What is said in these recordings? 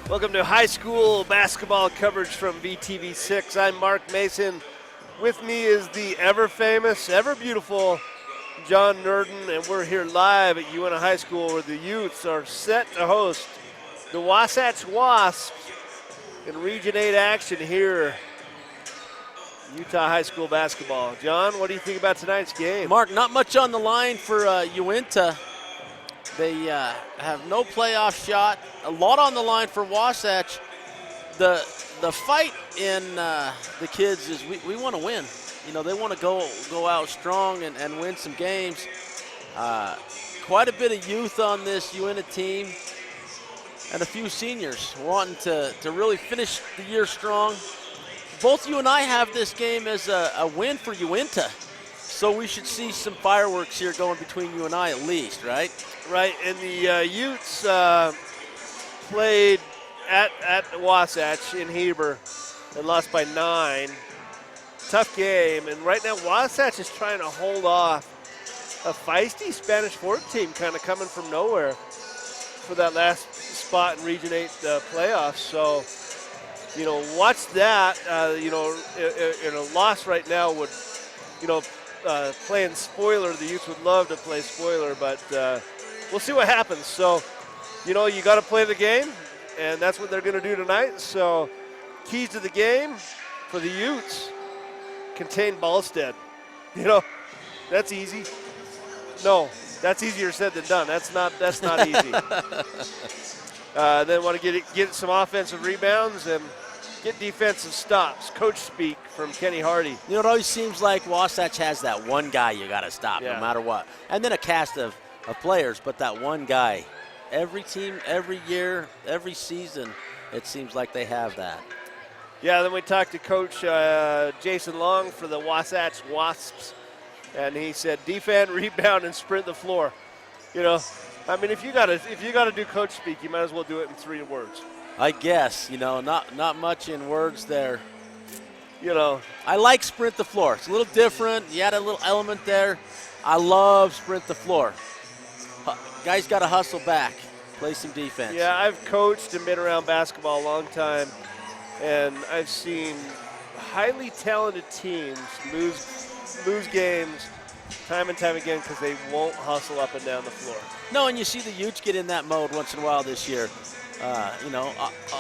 Welcome to high school basketball coverage from VTV6. I'm Mark Mason. With me is the ever-famous, ever-beautiful John Nurden, and we're here live at Uintah High School where the youths are set to host the Wasatch Wasps in Region 8 action here. Utah High School basketball. John, what do you think about tonight's game? Mark, not much on the line for Uintah. They have no playoff shot. A lot on the line for Wasatch. The fight in the kids is we want to win. You know, they want to go out strong and win some games. Quite a bit of youth on this Uintah team and a few seniors wanting to really finish the year strong. Both you and I have this game as a win for Uintah, so we should see some fireworks here going between you and I at least, right? Right, and the Utes played at Wasatch in Heber and lost by 9. Tough game, and right now Wasatch is trying to hold off a feisty Spanish Fort team kind of coming from nowhere for that last spot in Region 8 playoffs. So, you know, watch that. You know, in a loss right now would, you know, playing spoiler. The Utes would love to play spoiler, but we'll see what happens. So, you know, you got to play the game, and that's what they're going to do tonight. So, keys to the game for the Utes: contain Ballstead. You know, that's easy. No, that's easier said than done. That's not easy. Then want to get some offensive rebounds and get defensive stops. Coach speak from Kenny Hardy. You know, it always seems like Wasatch has that one guy you got to stop no matter what. And then a cast of players, but that one guy. Every team, every year, every season, it seems like they have that. Yeah, then we talked to Coach Jason Long for the Wasatch Wasps, and he said defend, rebound, and sprint the floor. You know, I mean, if you gotta do coach speak, you might as well do it in 3 words. I guess, you know, not much in words there. You know, I like sprint the floor. It's a little different. You had a little element there. I love sprint the floor. Guys got to hustle back, play some defense. Yeah, I've coached and been around basketball a long time, and I've seen highly talented teams lose games time and time again because they won't hustle up and down the floor. No, and you see the Utes get in that mode once in a while this year. You know,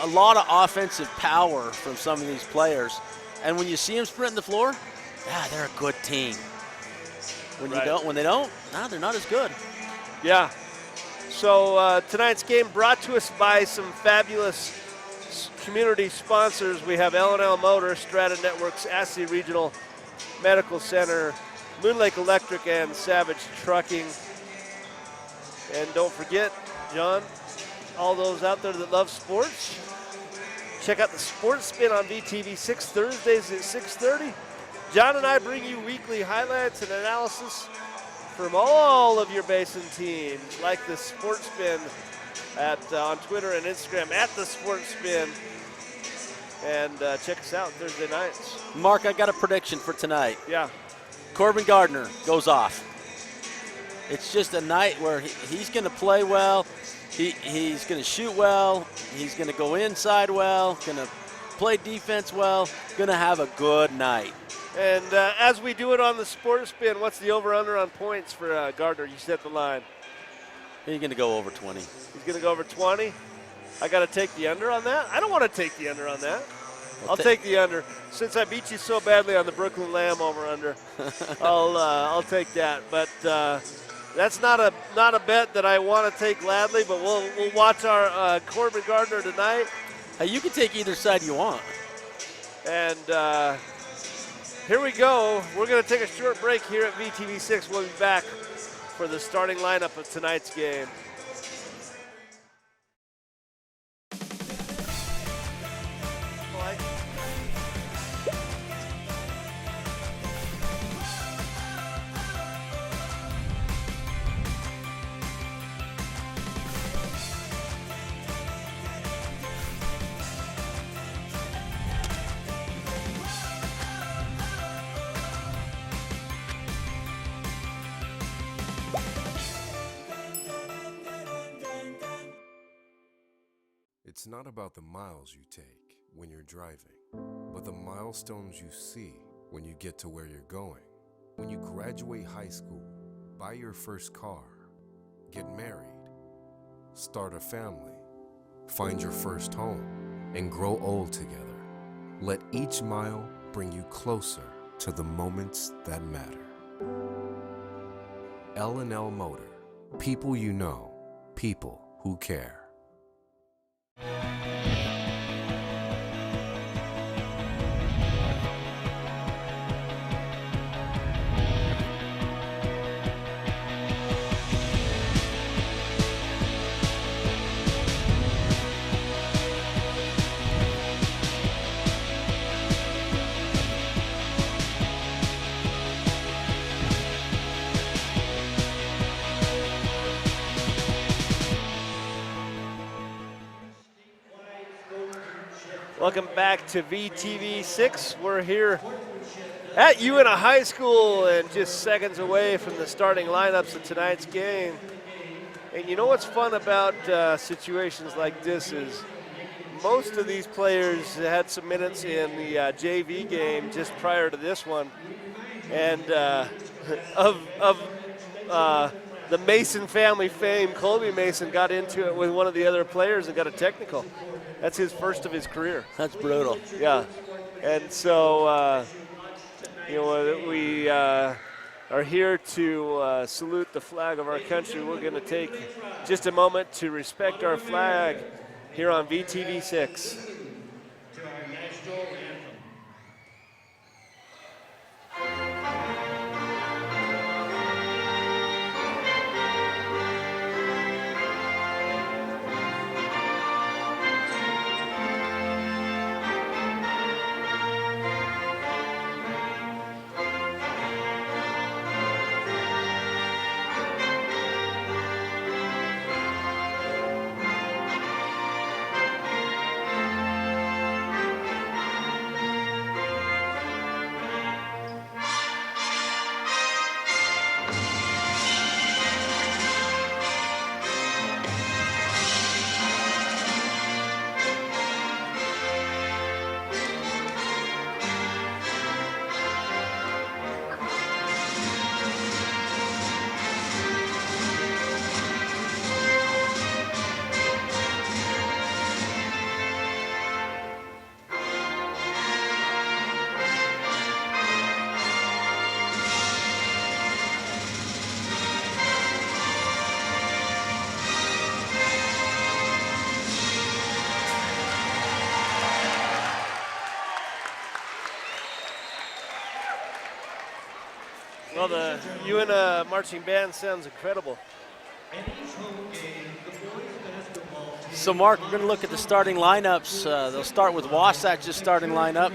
a lot of offensive power from some of these players. And when you see them sprinting the floor, yeah, they're a good team. When they don't, they're not as good. Yeah. So tonight's game brought to us by some fabulous community sponsors. We have L&L Motor, Strata Networks, Assay Regional Medical Center, Moon Lake Electric, and Savage Trucking. And don't forget, John, all those out there that love sports, check out the Sports Spin on VTV6 Thursdays at 6:30. John and I bring you weekly highlights and analysis from all of your Basin teams, like the Sports Spin on Twitter and Instagram at the Sports Spin. And check us out Thursday nights. Mark, I got a prediction for tonight. Yeah. Corbin Gardner goes off. It's just a night where he's going to play well. He's going to shoot well. He's going to go inside well. Going to play defense well. Going to have a good night. And as we do it on the Sports Spin, what's the over-under on points for Gardner? You set the line. He's going to go over 20. He's going to go over 20. I got to take the under on that? I don't want to take the under on that. I'll take the under. Since I beat you so badly on the Brooklyn Lamb over-under, I'll take that. But that's not a bet that I want to take gladly, but we'll watch our Corbin Gardner tonight. Hey, you can take either side you want. And here we go. We're going to take a short break here at VTV6. We'll be back for the starting lineup of tonight's game. It's not about the miles you take when you're driving, but the milestones you see when you get to where you're going. When you graduate high school, buy your first car, get married, start a family, find your first home, and grow old together. Let each mile bring you closer to the moments that matter. L&L Motor. People you know, people who care. Welcome back to VTV6. We're here at Uintah High School and just seconds away from the starting lineups of tonight's game. And you know what's fun about situations like this is most of these players had some minutes in the JV game just prior to this one. And the Mason family fame, Colby Mason got into it with one of the other players and got a technical. That's his first of his career. That's brutal. Yeah, and so we are here to salute the flag of our country. We're going to take just a moment to respect our flag here on VTV6. To our national anthem. Well, the Uintah marching band sounds incredible. So, Mark, we're going to look at the starting lineups. They'll start with Wasatch's starting lineup.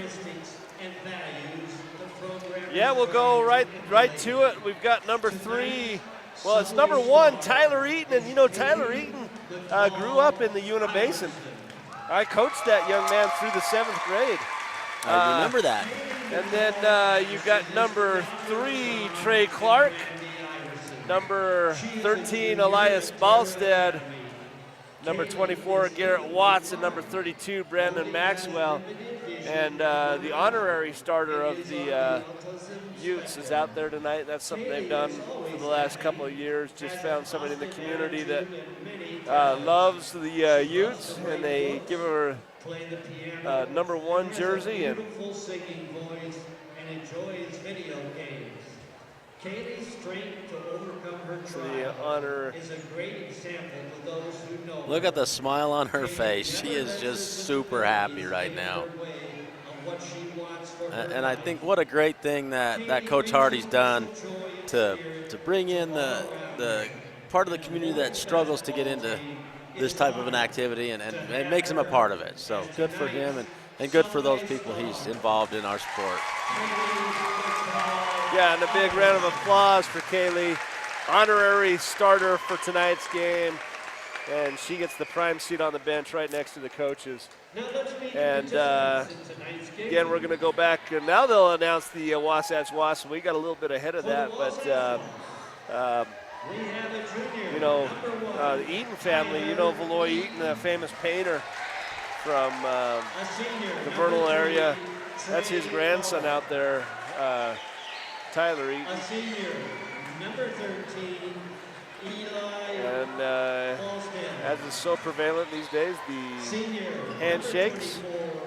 Yeah, we'll go right to it. We've got number 3. Well, it's number 1, Tyler Eaton. And, you know, Tyler Eaton grew up in the Uintah Basin. I coached that young man through the 7th grade. I remember that. And then you've got number 3, Trey Clark. Number 13, Elias Balstead. Number 24, Garrett Watts. And number 32, Brandon Maxwell. And the honorary starter of the Utes is out there tonight. That's something they've done for the last couple of years. Just found somebody in the community that loves the Utes, and they give her number 1 jersey. And Singing voice and enjoys video games. Kaylee's strength to overcome her trial is a great example to those who know. Look at the smile on her face. She is just super happy right now. And I think what a great thing that Coach Hardy's done to bring in the part of the community that struggles to get into this type of an activity and makes him a part of it. So good for him and good for those people he's involved in our sport. Yeah, and a big round of applause for Kaylee, honorary starter for tonight's game. And she gets the prime seat on the bench right next to the coaches. And again, we're going to go back, and now they'll announce the Wasatch Wasp. We got a little bit ahead of that, but you know, the Eaton family, you know, Valois Eaton, the famous painter, from the Vernal area. That's his grandson out there, Tyler Eaton. A senior, number 13, Eli. And as is so prevalent these days, the handshakes.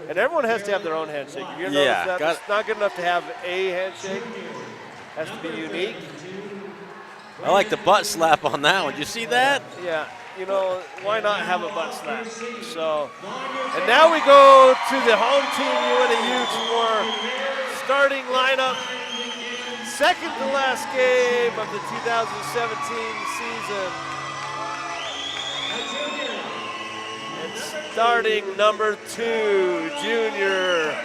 And everyone has to have their own handshake. If you notice that, it's not good enough to have a handshake. It has to be unique. I like the butt slap on that one. Did you see that? Yeah, you know, why not have a butt slap? So, and now we go to the home team Uintah Utes for starting lineup. Second to last game of the 2017 season. And starting number 2, junior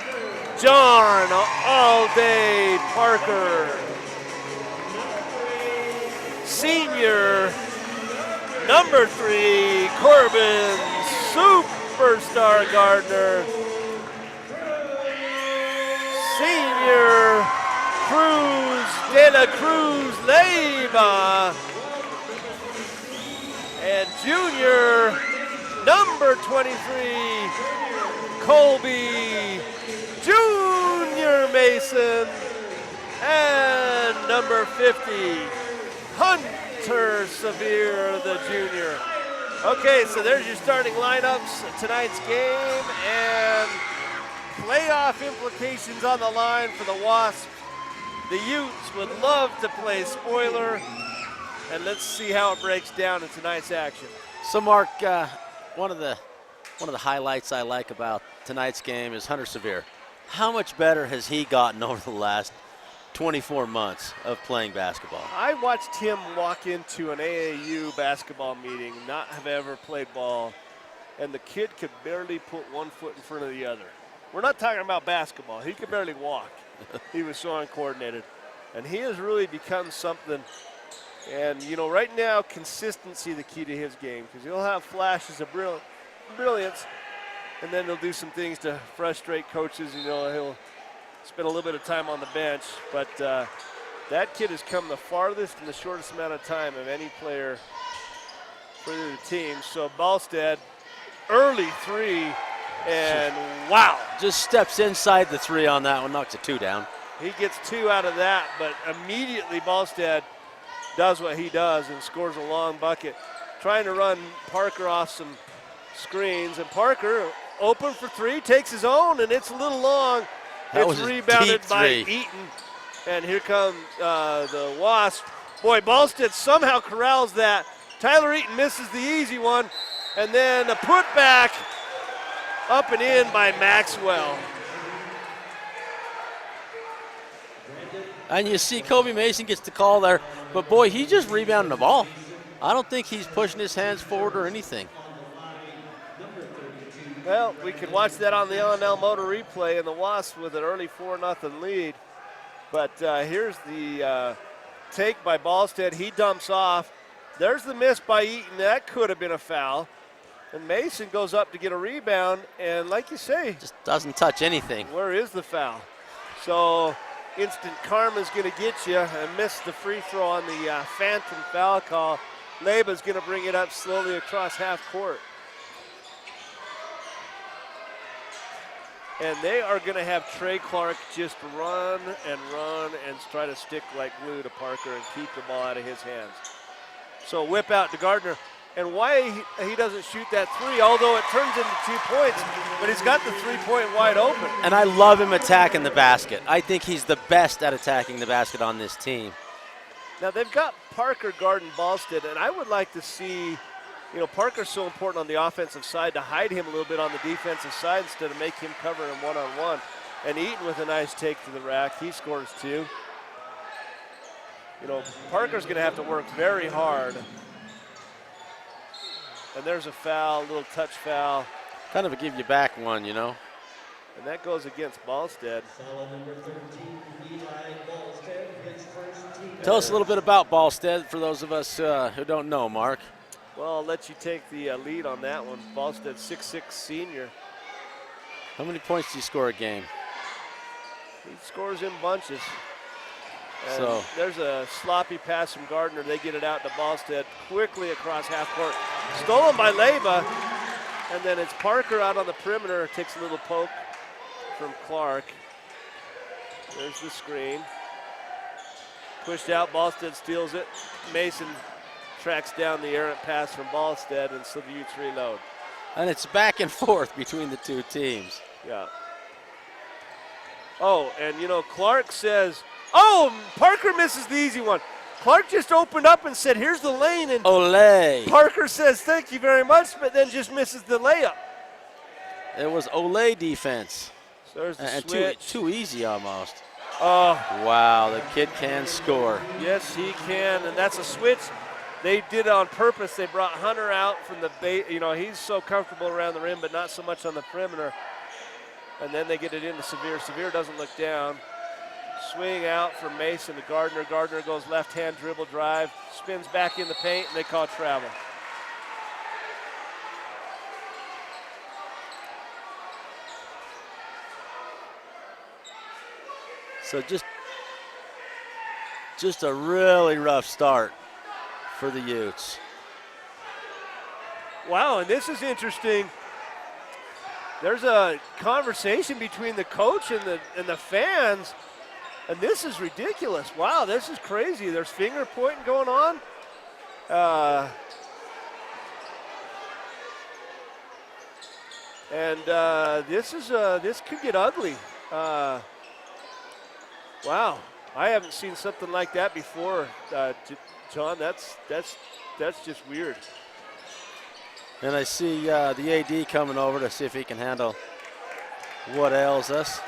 John All-Day Parker. Senior number 3, Corbin Superstar Gardner. Senior Cruz de la Cruz Leiva. And junior number 23, Colby Junior Mason. And number 50, Hunter Sevier, the junior. Okay, so there's your starting lineups of tonight's game, and playoff implications on the line for the Wasps. The Utes would love to play spoiler, and let's see how it breaks down in tonight's action. So, Mark, one of the highlights I like about tonight's game is Hunter Sevier. How much better has he gotten over the last 24 months of playing basketball? I watched him walk into an AAU basketball meeting, not have ever played ball, and the kid could barely put one foot in front of the other. We're not talking about basketball. He could barely walk. He was so uncoordinated. And he has really become something. And, you know, right now, consistency the key to his game, because he'll have flashes of brilliance, and then he'll do some things to frustrate coaches. You know, he'll spent a little bit of time on the bench, but that kid has come the farthest in the shortest amount of time of any player for the team. So Ballstead, early 3, and wow. Just steps inside the 3 on that one, knocks a 2 down. He gets 2 out of that, but immediately Ballstead does what he does and scores a long bucket. Trying to run Parker off some screens, and Parker open for 3, takes his own, and it's a little long. It's rebounded by Eaton, and here comes the Wasp. Boy, Ballstead somehow corrals that. Tyler Eaton misses the easy one, and then a putback up and in by Maxwell. And you see Kobe Mason gets the call there, but boy, he just rebounded the ball. I don't think he's pushing his hands forward or anything. Well, we can watch that on the L&L Motor replay, and the Wasps with an early 4-0 lead. But here's the take by Ballstead. He dumps off. There's the miss by Eaton. That could have been a foul. And Mason goes up to get a rebound, and like you say, just doesn't touch anything. Where is the foul? So instant karma's going to get you, and miss the free throw on the phantom foul call. Leiba's going to bring it up slowly across half court. And they are going to have Trey Clark just run and try to stick like glue to Parker and keep the ball out of his hands. So whip out to Gardner. And why he doesn't shoot that 3, although it turns into 2 points, but he's got the 3-point wide open. And I love him attacking the basket. I think he's the best at attacking the basket on this team. Now they've got Parker, Gardner, Ballstead, and I would like to see, you know, Parker's so important on the offensive side to hide him a little bit on the defensive side instead of make him cover him one-on-one. And Eaton with a nice take to the rack. He scores 2. You know, Parker's going to have to work very hard. And there's a foul, a little touch foul. Kind of a give you back one, you know. And that goes against Ballstead. Tell us a little bit about Ballstead for those of us who don't know, Mark. Well, I'll let you take the lead on that one. Ballstead, 6'6" senior. How many points do you score a game? He scores in bunches. And so there's a sloppy pass from Gardner. They get it out to Ballstead quickly across half court. Stolen by Leiba. And then it's Parker out on the perimeter, takes a little poke from Clark. There's the screen. Pushed out, Ballstead steals it. Mason tracks down the errant pass from Ballstead, and so the Utes reload. And it's back and forth between the two teams. Yeah. Oh, and you know, Clark says, oh, Parker misses the easy one. Clark just opened up and said, here's the lane, and Olay. Parker says, thank you very much, but then just misses the layup. It was Olay defense. So there's the and switch. too easy almost. Oh, wow, the kid can score. yes, he can, and that's a switch. They did it on purpose. They brought Hunter out from the base. You know, he's so comfortable around the rim, but not so much on the perimeter. And then they get it into Severe. Severe doesn't look down. Swing out for Mason to Gardner. Gardner goes left-hand dribble drive, spins back in the paint, and they call travel. So just a really rough start for the Utes. Wow, and this is interesting. There's a conversation between the coach and the fans, and this is ridiculous. Wow, this is crazy. There's finger pointing going on. This could get ugly. Wow, I haven't seen something like that before, John. That's just weird. And I see the AD coming over to see if he can handle what ails us.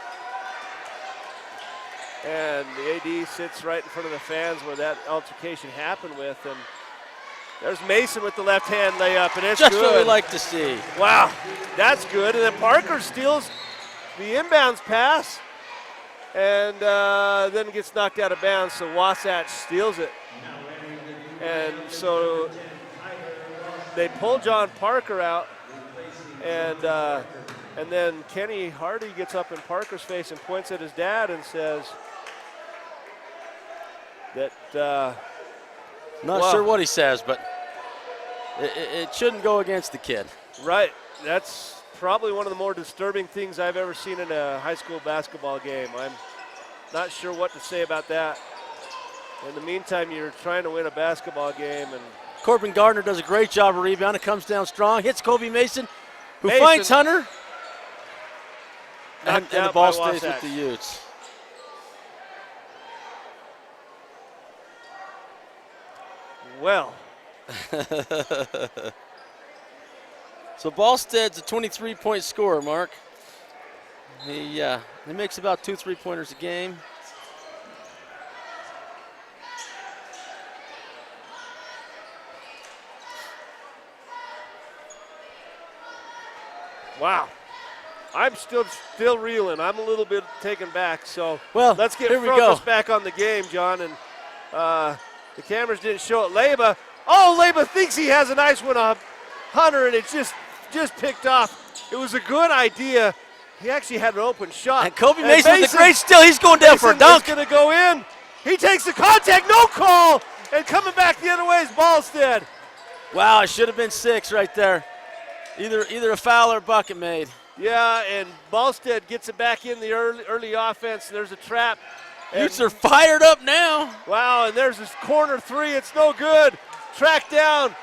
And the AD sits right in front of the fans where that altercation happened with, and there's Mason with the left-hand layup, and it's just good. What we like to see. Wow, that's good. And then Parker steals the inbounds pass, and then gets knocked out of bounds, so Wasatch steals it. And so they pull John Parker out, and then Kenny Hardy gets up in Parker's face and points at his dad and says that Not sure what he says, but it shouldn't go against the kid. Right. That's probably one of the more disturbing things I've ever seen in a high school basketball game. I'm not sure what to say about that. In the meantime, you're trying to win a basketball game, and Corbin Gardner does a great job of rebounding, comes down strong, hits Kobe Mason, who finds Hunter, and the ball stays with the Utes. Well. So Ballstead's a 23-point scorer, Mark. He makes about 2 3-pointers a game. Wow. I'm still reeling. I'm a little bit taken back. So let's get focused back on the game, John. And the cameras didn't show it. Leyba. Oh, Leyba thinks he has a nice one on Hunter, and it's just picked off. It was a good idea. He actually had an open shot. And Kobe Mason with a great steal. He's going down for a dunk. He's going to go in. He takes the contact, no call, and coming back the other way is Ballstead. Wow, it should have been 6 right there. Either a foul or a bucket made. Yeah, and Ballstead gets it back in the early offense. There's a trap. Utes are fired up now. Wow, and there's this corner three. It's no good. Tracked down.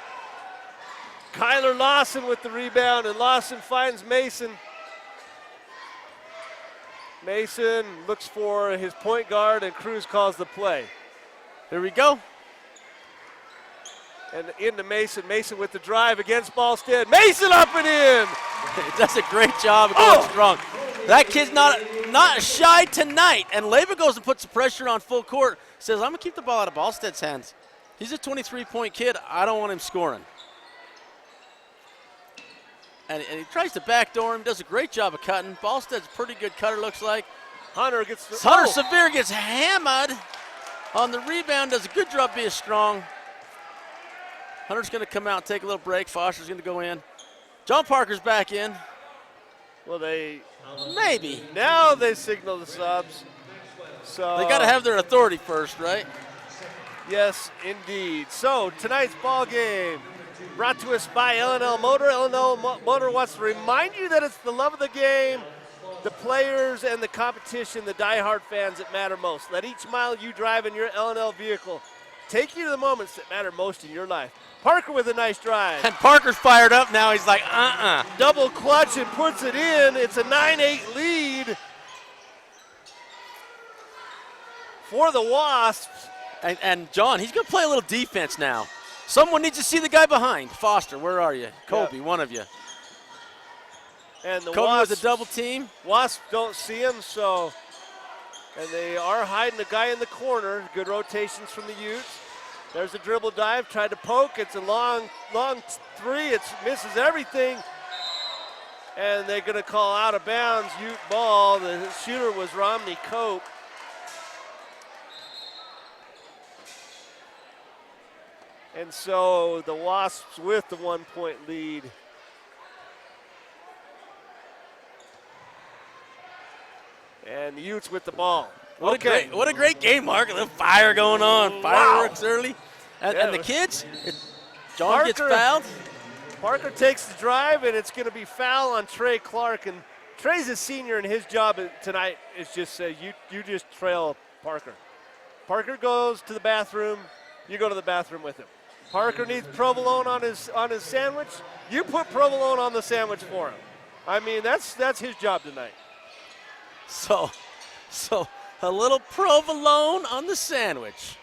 Kyler Lawson with the rebound, and Lawson finds Mason. Mason looks for his point guard, and Cruz calls the play. Here we go. And into Mason. Mason with the drive against Ballstead. Mason up and in. Does a great job of going strong. That kid's not shy tonight. And Leyba goes and puts the pressure on full court. Says, I'm going to keep the ball out of Ballstead's hands. He's a 23-point kid. I don't want him scoring. And he tries to backdoor him. Does a great job of cutting. Ballstead's a pretty good cutter, looks like. Hunter gets the Severe gets hammered on the rebound. Does a good job being strong. Hunter's going to come out and take a little break. Foster's going to go in. John Parker's back in. Well, maybe. Now they signal the subs. So they got to have their authority first, right? Yes, indeed. So tonight's ball game, brought to us by L&L Motor. L&L Motor wants to remind you that it's the love of the game, the players, and the competition, the diehard fans that matter most. Let each mile you drive in your L&L vehicle take you to the moments that matter most in your life. Parker with a nice drive. And Parker's fired up now. He's like, Double clutch and puts it in. It's a 9-8 lead for the Wasps. And John, he's going to play a little defense now. Someone needs to see the guy behind. Foster, where are you? Kobe, one of you. And the Kobe Wasps, with a double team. Wasps don't see him, so, and they are hiding the guy in the corner. Good rotations from the Utes. There's a dribble dive, tried to poke. It's a long three. It misses everything. And they're going to call out of bounds, Ute ball. The shooter was Romney Cope. And so the Wasps with the 1-point lead. And the Utes with the ball. What a great game, Mark. A little fire going on. Fireworks early. And the kids, John gets fouled. Parker takes the drive, and it's going to be foul on Trey Clark. And Trey's a senior, and his job tonight is just say, you just trail Parker. Parker goes to the bathroom. You go to the bathroom with him. Parker needs provolone on his sandwich. You put provolone on the sandwich for him. I mean, that's his job tonight. So a little provolone on the sandwich.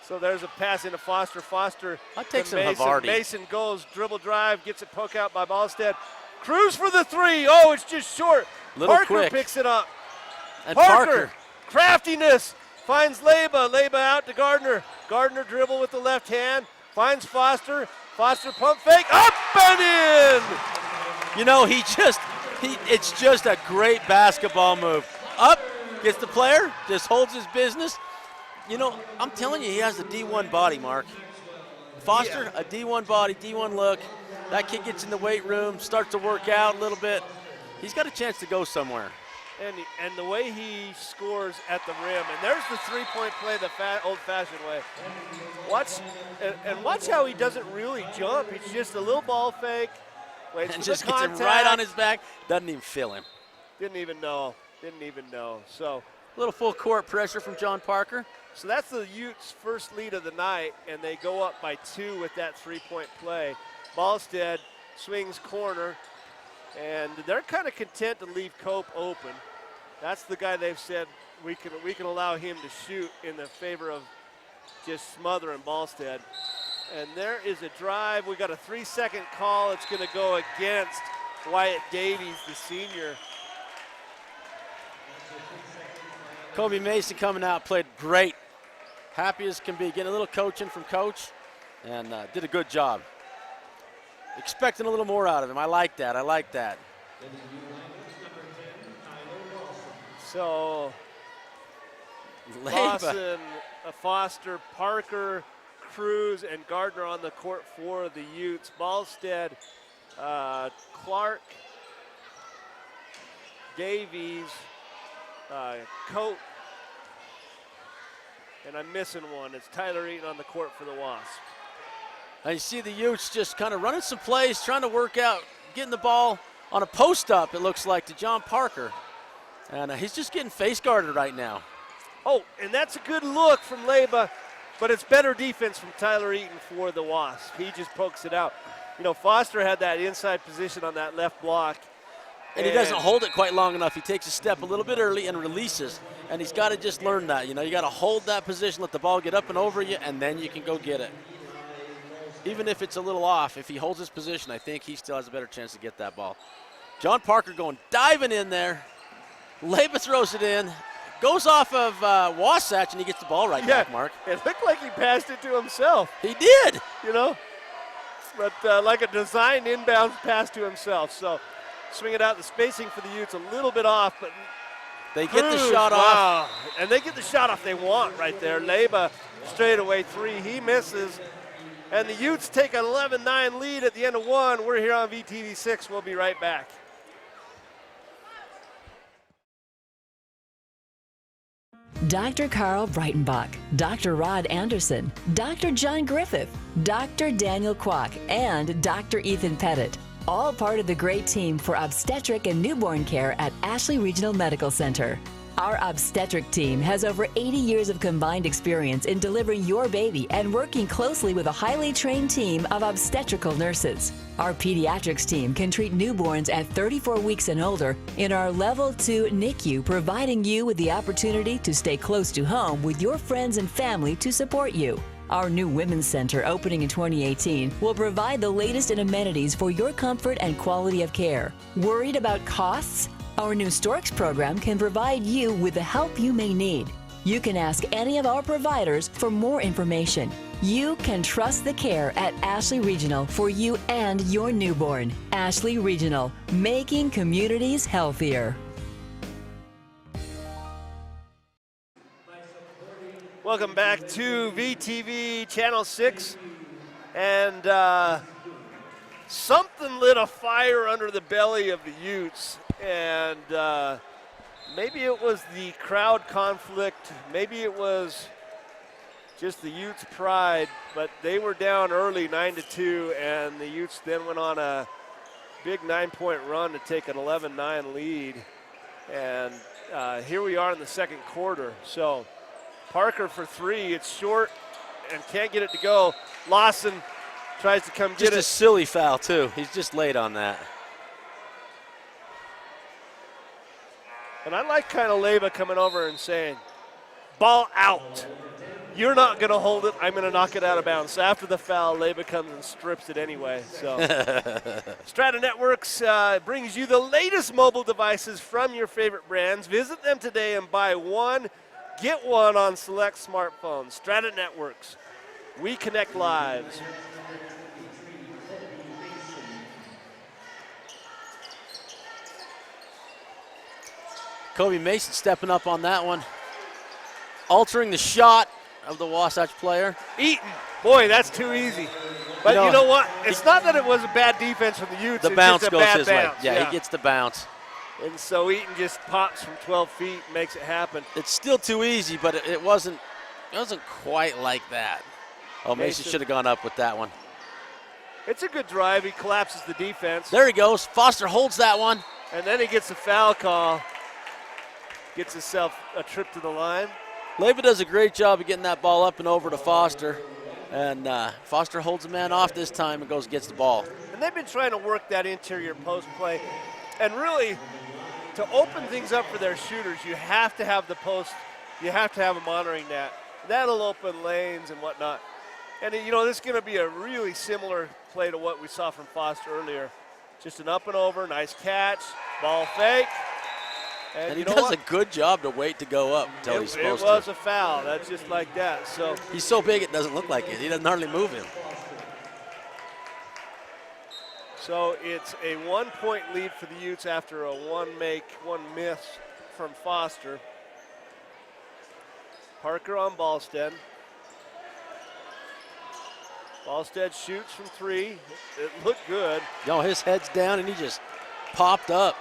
So there's a pass into Foster. Foster I'll take some Mason. Havarti. Mason goes, dribble drive, gets it poke out by Ballstead. Cruz for the three. Oh, it's just short. Parker quick. picks it up. And Parker, craftiness, finds Leba. Leba out to Gardner. Gardner dribble with the left hand. Finds Foster. Foster pump fake. Up and in. You know, it's just a great basketball move. Up, gets the player, just holds his business. You know, I'm telling you, he has a D1 body, Mark. Foster, a D1 body, D1 look. That kid gets in the weight room, starts to work out a little bit. He's got a chance to go somewhere. And the way he scores at the rim, and there's the three-point play the old-fashioned way. Watch how he doesn't really jump. He's just a little ball fake. Waits And for just the gets it contact. right on his back. Doesn't even feel him. Didn't even know. So A little full court pressure from John Parker. So that's the Utes' first lead of the night, and they go up by 2 with that three-point play. Ballstead swings corner, and they're kind of content to leave Cope open. That's the guy they've said we can allow him to shoot in the favor of just smothering Ballstead. And there is a drive. We got a 3-second call. It's going to go against Wyatt Davies, the senior. Kobe Mason coming out, played great. Happy as can be, getting a little coaching from Coach, and did a good job. Expecting a little more out of him. I like that. So Lawson, Foster, Parker, Cruz, and Gardner on the court for the Utes. Ballstead, Clark, Davies, Cope, and I'm missing one. It's Tyler Eaton on the court for the Wasps. And you see the Utes just kind of running some plays, trying to work out, getting the ball on a post-up, it looks like, to John Parker. And he's just getting face guarded right now. Oh, and that's a good look from Leba, but it's better defense from Tyler Eaton for the Wasps. He just pokes it out. You know, Foster had that inside position on that left block. And he doesn't hold it quite long enough. He takes a step a little bit early and releases. And he's got to just learn that. You know, you got to hold that position, let the ball get up and over you, and then you can go get it. Even if it's a little off, if he holds his position, I think he still has a better chance to get that ball. John Parker diving in there. Leba throws it in. Goes off of Wasatch, and he gets the ball right back, Mark. It looked like he passed it to himself. He did. You know, but like a designed inbound pass to himself. So swing it out. The spacing for the Utes a little bit off, but they get the shot off. And they get the shot off they want right there. Leba straightaway three. He misses. And the Utes take an 11-9 lead at the end of one. We're here on VTV6. We'll be right back. Dr. Carl Breitenbach, Dr. Rod Anderson, Dr. John Griffith, Dr. Daniel Kwok, and Dr. Ethan Pettit. All part of the great team for obstetric and newborn care at Ashley Regional Medical Center. Our obstetric team has over 80 years of combined experience in delivering your baby and working closely with a highly trained team of obstetrical nurses. Our pediatrics team can treat newborns at 34 weeks and older in our Level 2 NICU, providing you with the opportunity to stay close to home with your friends and family to support you. Our new Women's Center, opening in 2018, will provide the latest in amenities for your comfort and quality of care. Worried about costs? Our new Storks program can provide you with the help you may need. You can ask any of our providers for more information. You can trust the care at Ashley Regional for you and your newborn. Ashley Regional, making communities healthier. Welcome back to VTV Channel 6. And something lit a fire under the belly of the Utes. And maybe it was the crowd conflict. Maybe it was just the Utes' pride. But they were down early, 9-2, and the Utes then went on a big 9-point run to take an 11-9 lead. And here we are in the second quarter. So Parker for three. It's short and can't get it to go. Lawson tries to come get it. Just a silly foul, too. He's just late on that. And I like kind of Leyva coming over and saying, ball out. You're not going to hold it. I'm going to knock it out of bounds. So after the foul, Leyva comes and strips it anyway. So Strata Networks brings you the latest mobile devices from your favorite brands. Visit them today and buy one, get one on select smartphones. Strata Networks. We connect lives. Kobe Mason stepping up on that one. Altering the shot of the Wasatch player. Eaton. Boy, that's too easy. But you know what? It's not that it was a bad defense from the Utes. The bounce just a goes bad his bounce. way. Yeah, he gets the bounce. And so Eaton just pops from 12 feet and makes it happen. It's still too easy, but it wasn't quite like that. Oh, Mason should have gone up with that one. It's a good drive. He collapses the defense. There he goes. Foster holds that one. And then he gets a foul call. Gets himself a trip to the line. Leyva does a great job of getting that ball up and over to Foster. And Foster holds the man off this time and goes and gets the ball. And they've been trying to work that interior post play. And really, to open things up for their shooters, you have to have the post. You have to have them honoring that. That'll open lanes and whatnot. And, you know, this is going to be a really similar play to what we saw from Foster earlier. Just an up and over, nice catch, ball fake. And he does a good job to wait to go up until he's supposed to. It was a foul. That's just like that. So he's so big it doesn't look like it. He doesn't hardly move him. So it's a 1-point lead for the Utes after a one miss from Foster. Parker on Ballstead. Ballstead shoots from three. It looked good. No, his head's down and he just popped up.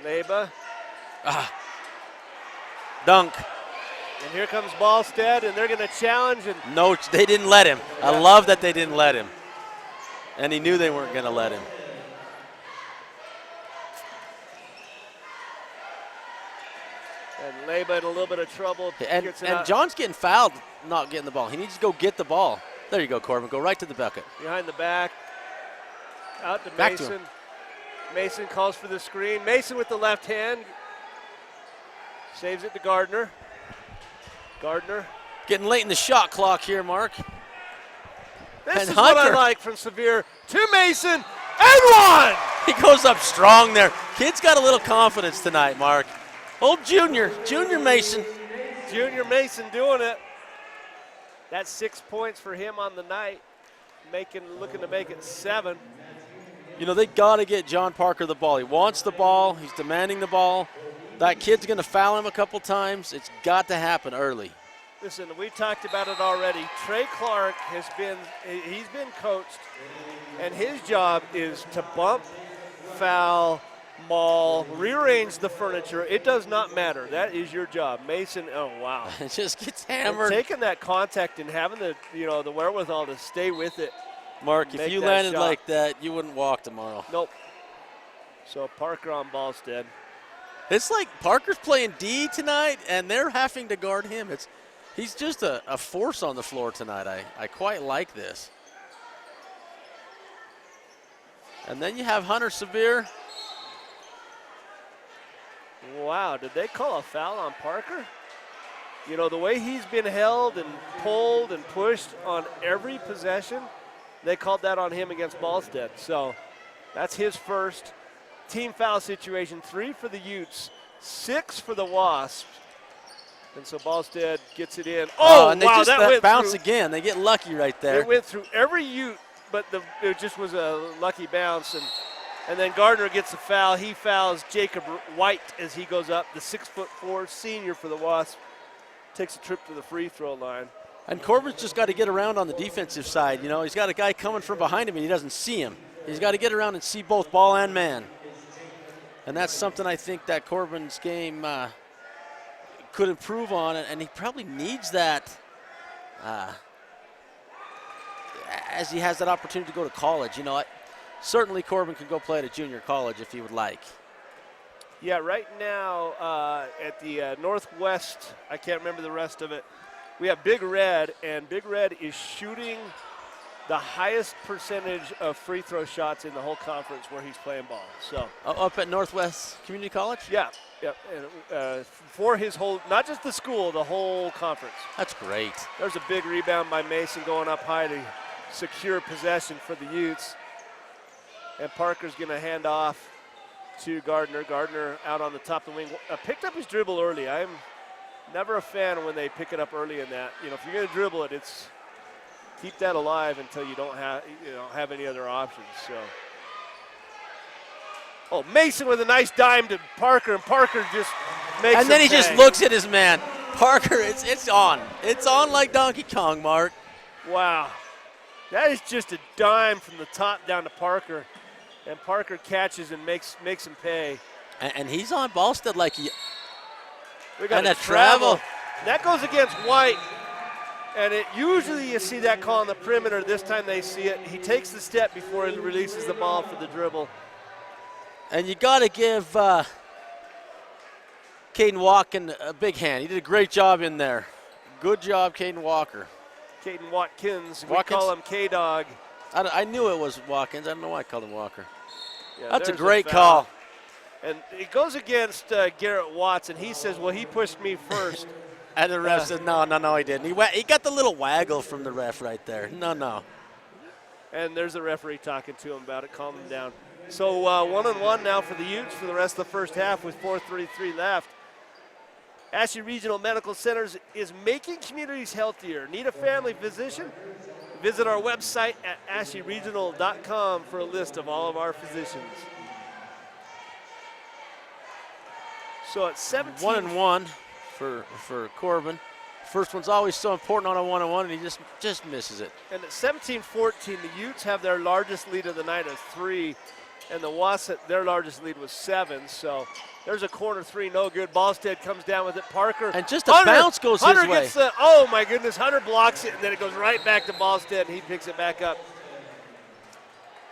Leyva. Dunk. And here comes Ballstead, and they're going to challenge. And no, they didn't let him. I love that they didn't let him. And he knew they weren't going to let him. And Leyva in a little bit of trouble. And John's getting fouled, not getting the ball. He needs to go get the ball. There you go, Corbin. Go right to the bucket. Behind the back. Out to Back Mason. to him. Mason calls for the screen. Mason with the left hand. Saves it to Gardner. Gardner. Getting late in the shot clock here, Mark. This is what I like from Sevier. To Mason, and one! He goes up strong there. Kid's got a little confidence tonight, Mark. Old Junior Mason. Junior Mason doing it. That's 6 points for him on the night. Looking to make it 7. You know, they got to get John Parker the ball. He wants the ball. He's demanding the ball. That kid's going to foul him a couple times. It's got to happen early. Listen, we talked about it already. Trey Clark he's been coached, and his job is to bump, foul, maul, rearrange the furniture. It does not matter. That is your job. Mason, oh, wow. It just gets And hammered. taking that contact and having the, the wherewithal to stay with it. Mark, if you landed like that, you wouldn't walk tomorrow. Nope. So Parker on Ballstead. It's like Parker's playing D tonight, and they're having to guard him. He's just a force on the floor tonight. I quite like this. And then you have Hunter Severe. Wow, did they call a foul on Parker? The way he's been held and pulled and pushed on every possession, they called that on him against Ballstead. So that's his first team foul situation. 3 for the Utes, 6 for the Wasps. And so Ballstead gets it in. Oh, and they wow, just that went bounce through. again. They get lucky right there. It went through every Ute, but it just was a lucky bounce. And then Gardner gets a foul. He fouls Jacob White as he goes up, the 6'4" senior for the Wasps. Takes a trip to the free throw line. And Corbin's just got to get around on the defensive side. He's got a guy coming from behind him and he doesn't see him. He's got to get around and see both ball and man. And that's something I think that Corbin's game could improve on, and he probably needs that as he has that opportunity to go to college. Certainly Corbin can go play at a junior college if he would like. Yeah, right now at the Northwest, I can't remember the rest of it, we have Big Red, and Big Red is shooting the highest percentage of free throw shots in the whole conference where he's playing ball. So up at Northwest Community College? Yeah. And, for his whole, not just the school, the whole conference. That's great. There's a big rebound by Mason going up high to secure possession for the Utes. And Parker's going to hand off to Gardner. Gardner out on the top of the wing. Picked up his dribble early. I'm never a fan when they pick it up early in that. If you're going to dribble it, it's keep that alive until you don't have any other options. So, Mason with a nice dime to Parker, and Parker just makes. And then he just looks at his man. Parker, it's on. It's on like Donkey Kong, Mark. Wow, that is just a dime from the top down to Parker, and Parker catches and makes him pay. And he's on Ballstead like he. We got a travel. That goes against White. And usually you see that call on the perimeter. This time they see it. He takes the step before he releases the ball for the dribble. And you got to give Caden Watkins a big hand. He did a great job in there. Good job, Caden Walker. Caden Watkins. We call him K-Dog. I knew it was Watkins. I don't know why I called him Walker. Yeah, that's a great call. And it goes against Garrett Watts, and he says, well, he pushed me first. And the ref said, no, he didn't. He got the little waggle from the ref right there. No. And there's the referee talking to him about it, calming him down. So 1-1 now for the Utes for the rest of the first half with 4:33 left. Ashley Regional Medical Centers is making communities healthier. Need a family physician? Visit our website at ashleyregional.com for a list of all of our physicians. So it's 17. 1-1 for Corbin. First one's always so important on a 1-on-1, and he just misses it. And at 17-14, the Utes have their largest lead of the night of 3, and the Wasatch, their largest lead was 7. So there's a corner 3, no good. Ballstead comes down with it. Parker. And just a bounce goes his way. Gets oh my goodness, Hunter blocks it, and then it goes right back to Ballstead, and he picks it back up.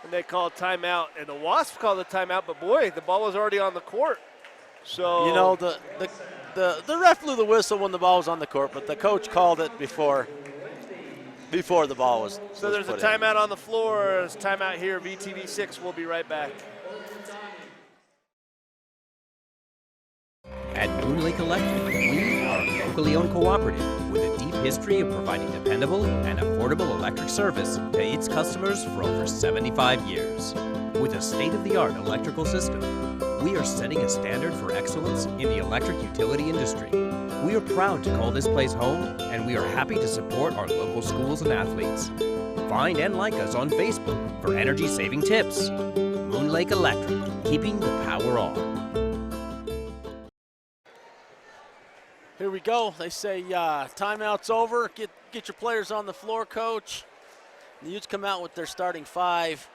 And they call timeout, and the Wasps call the timeout, but boy, the ball was already on the court. So the ref blew the whistle when the ball was on the court, but the coach called it before the ball was. So there's a timeout on the floor. There's a timeout here. VTV 6. We'll be right back. At Moon Lake Electric, we are a locally owned cooperative with a deep history of providing dependable and affordable electric service to its customers for over 75 years. With a state-of-the-art electrical system, we are setting a standard for excellence in the electric utility industry. We are proud to call this place home, and we are happy to support our local schools and athletes. Find and like us on Facebook for energy-saving tips. Moon Lake Electric, keeping the power on. Here we go. They say timeout's over. Get your players on the floor, coach. The Utes come out with their starting 5.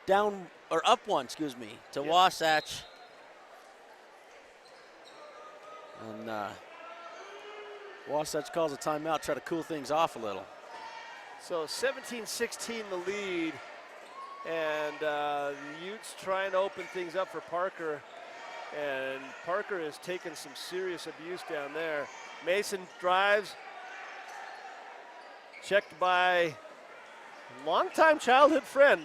down, or up one, excuse me, to Wasatch. And Wasatch calls a timeout, try to cool things off a little. So 17-16 the lead, and the Utes trying to open things up for Parker, and Parker is taking some serious abuse down there. Mason drives, checked by longtime childhood friend.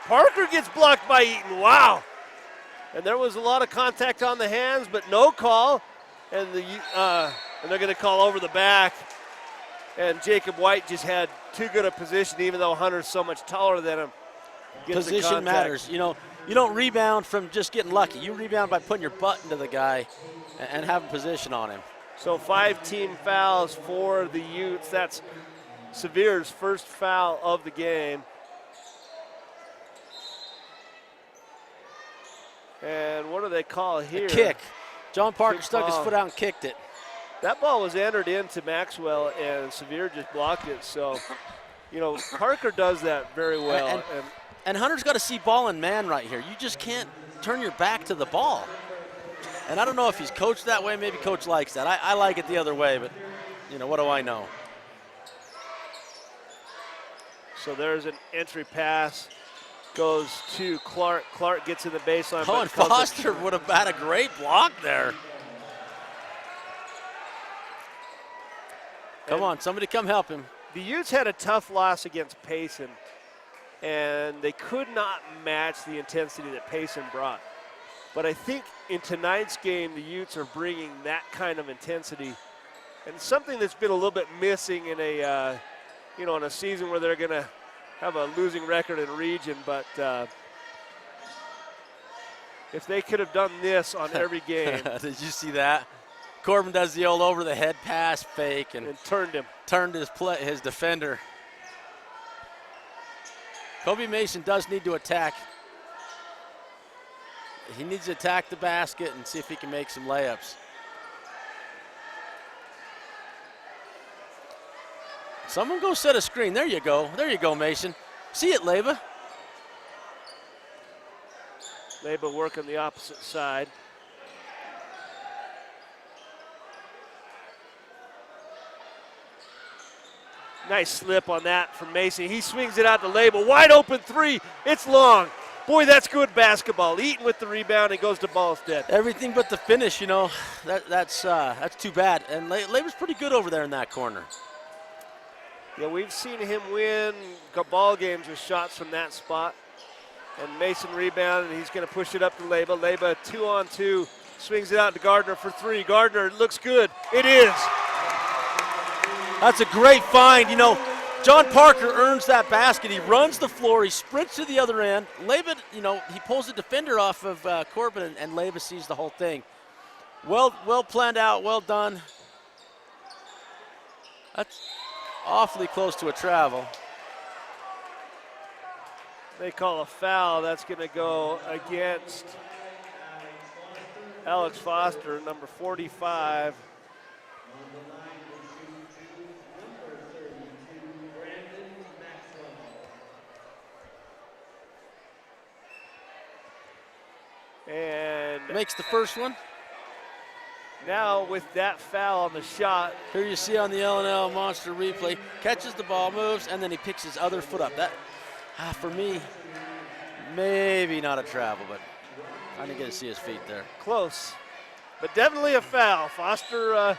Parker gets blocked by Eaton, wow. And there was a lot of contact on the hands, but no call, and they're gonna call over the back. And Jacob White just had too good a position, even though Hunter's so much taller than him. Position matters. You know, you don't rebound from just getting lucky. You rebound by putting your butt into the guy and having position on him. So 5 team fouls for the Utes. That's Severe's first foul of the game. And what do they call here? A kick. John Parker Kick stuck his ball. foot out and kicked it. That ball was entered into Maxwell, and Severe just blocked it. So, you know, Parker does that very well. And Hunter's got to see ball and man right here. You just can't turn your back to the ball. And I don't know if he's coached that way. Maybe coach likes that. I like it the other way, but, you know, what do I know? So there's an entry pass. Goes to Clark. Clark gets in the baseline. Oh, and Foster would have had a great block there. Come on, somebody come help him. The Utes had a tough loss against Payson, and they could not match the intensity that Payson brought. But I think in tonight's game, the Utes are bringing that kind of intensity, and something that's been a little bit missing in a, in a season where they're going to have a losing record in region. But if they could have done this on every game. Did you see that? Corbin does the old over-the-head pass fake and turned his defender. Kobe Mason does need to attack. He needs to attack the basket and see if he can make some layups. Someone go set a screen. There you go. There you go, Mason. See it, Leyba. Leyba working the opposite side. Nice slip on that from Mason. He swings it out to Leyba. Wide open three. It's long. Boy, that's good basketball. Eaton with the rebound. He goes to Ballstead. Everything but the finish, you know. That's too bad. And Leyba's pretty good over there in that corner. Yeah, we've seen him win ball games with shots from that spot. And Mason rebounded, and he's going to push it up to Leyba. Leyba 2-on-2, swings it out to Gardner for three. Gardner, it looks good. It is. That's a great find. You know, John Parker earns that basket. He runs the floor. He sprints to the other end. Leyba, you know, he pulls the defender off of Corbin, and Leyba sees the whole thing. Well planned out. Well done. That's awfully close to a travel. They call a foul. That's going to go against Alex Foster, number 45. And makes the first one. Now with that foul on the shot. Here you see on the L&L Monster replay, catches the ball, moves, and then he picks his other foot up. That, for me, maybe not a travel, but I didn't get to see his feet there. Close, but definitely a foul. Foster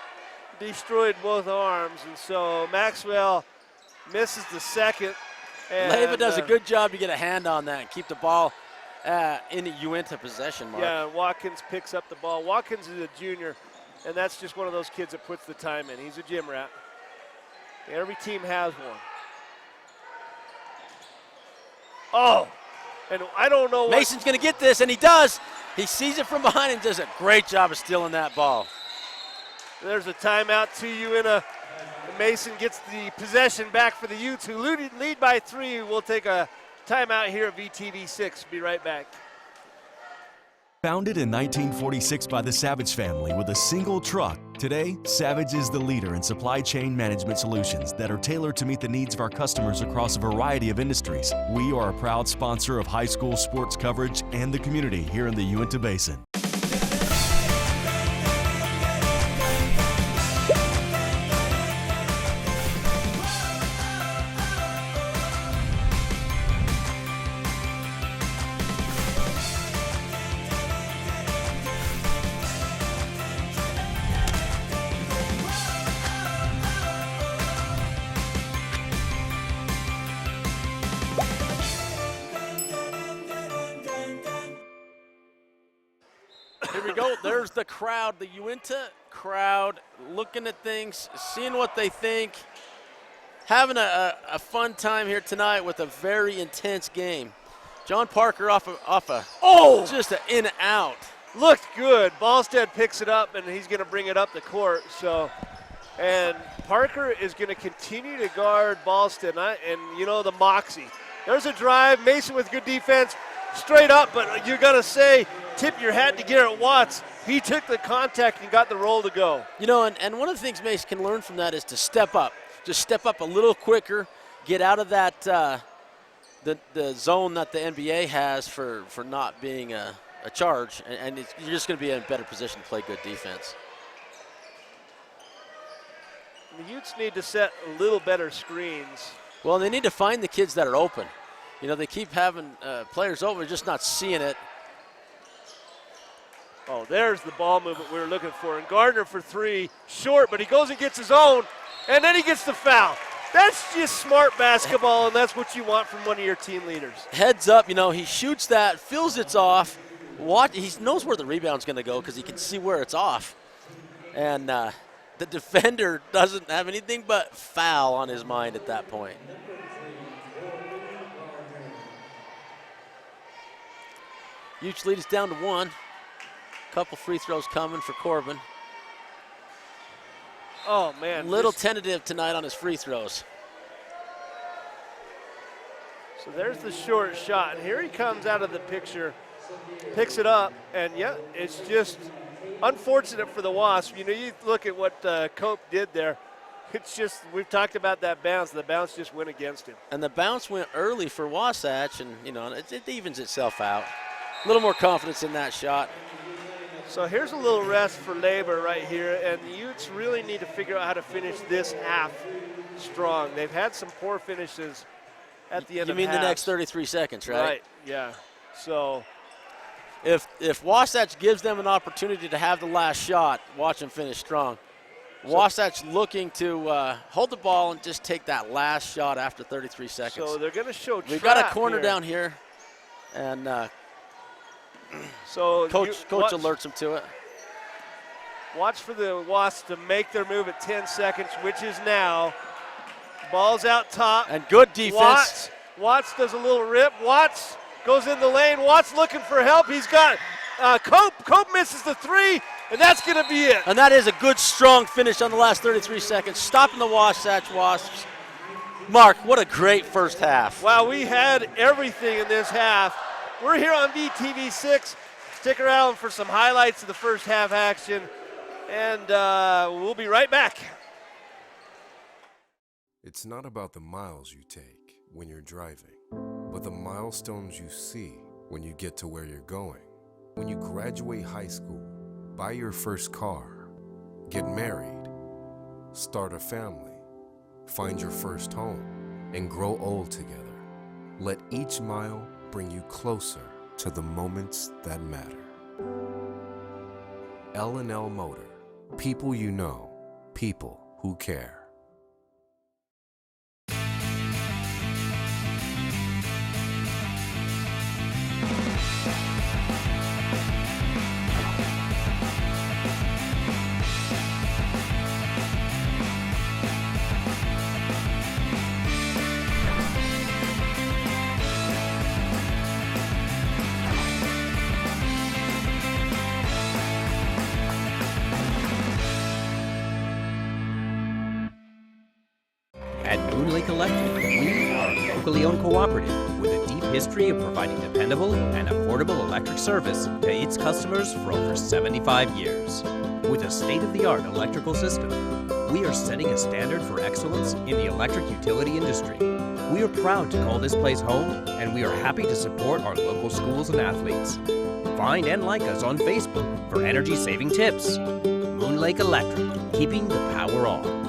destroyed both arms, and so Maxwell misses the second. Leyba does a good job to get a hand on that and keep the ball in the Uintah possession, Mark. Yeah, Watkins picks up the ball. Watkins is a junior, and that's just one of those kids that puts the time in. He's a gym rat. Every team has one. Oh, and I don't know. Mason's going to get this, and he does. He sees it from behind and does a great job of stealing that ball. There's a timeout to Uintah. Mason gets the possession back for the Utes, who lead by 3. We'll take a timeout here at VTV 6. Be right back. Founded in 1946 by the Savage family with a single truck, today, Savage is the leader in supply chain management solutions that are tailored to meet the needs of our customers across a variety of industries. We are a proud sponsor of high school sports coverage and the community here in the Uintah Basin. Here we go. There's the crowd, the Uintah crowd, looking at things, seeing what they think, having a fun time here tonight with a very intense game. John Parker off a just an in and out. Looked good. Ballstead picks it up, and he's going to bring it up the court. And Parker is going to continue to guard Ballstead, and you know the moxie. There's a drive. Mason with good defense, straight up, but you're going to say, tip your hat to Garrett Watts. He took the contact and got the roll to go. You know, and one of the things Mason can learn from that is to step up. Just step up a little quicker, get out of that the zone that the NBA has for not being a charge, and you're just going to be in a better position to play good defense. The Utes need to set a little better screens. Well, they need to find the kids that are open. You know, they keep having players over, just not seeing it. Oh, there's the ball movement we were looking for. And Gardner for three, short, but he goes and gets his own, and then he gets the foul. That's just smart basketball, and that's what you want from one of your team leaders. Heads up, you know, he shoots that, feels it's off. He knows where the rebound's going to go because he can see where it's off. And the defender doesn't have anything but foul on his mind at that point. Utes lead is down to 1. Couple free throws coming for Corbin. Oh, man. Little tentative tonight on his free throws. So there's the short shot. And here he comes out of the picture, picks it up, and, yeah, it's just unfortunate for the Wasps. You know, you look at what Cope did there. It's just, we've talked about that bounce. The bounce just went against him. And the bounce went early for Wasatch, and, you know, it evens itself out. A little more confidence in that shot. So here's a little rest for Labor right here, and the Utes really need to figure out how to finish this half strong. They've had some poor finishes at the end of half. You mean halves. the next 33 seconds, right? Right, yeah. So if Wasatch gives them an opportunity to have the last shot, watch them finish strong. Wasatch looking to hold the ball and just take that last shot after 33 seconds. So they're going to show We've got a trap corner here. down here, and so coach alerts them to it. Watch for the Wasps to make their move at 10 seconds, which is now. Ball's out top. And good defense. Watts does a little rip. Watts goes in the lane. Watts looking for help. He's got Cope. Cope misses the three, and that's going to be it. And that is a good, strong finish on the last 33 seconds, stopping the Wasatch Wasps. Mark, what a great first half. Wow, we had everything in this half. We're here on VTV6. Stick around for some highlights of the first half action, and we'll be right back. It's not about the miles you take when you're driving, but the milestones you see when you get to where you're going. When you graduate high school, buy your first car, get married, start a family, find your first home, and grow old together. Let each mile bring you closer to the moments that matter. L&L Motor. People you know, people who care. locally owned cooperative with a deep history of providing dependable and affordable electric service to its customers for over 75 years. With a state-of-the-art electrical system, we are setting a standard for excellence in the electric utility industry. We are proud to call this place home, and we are happy to support our local schools and athletes. Find and like us on Facebook for energy-saving tips. Moon Lake Electric, keeping the power on.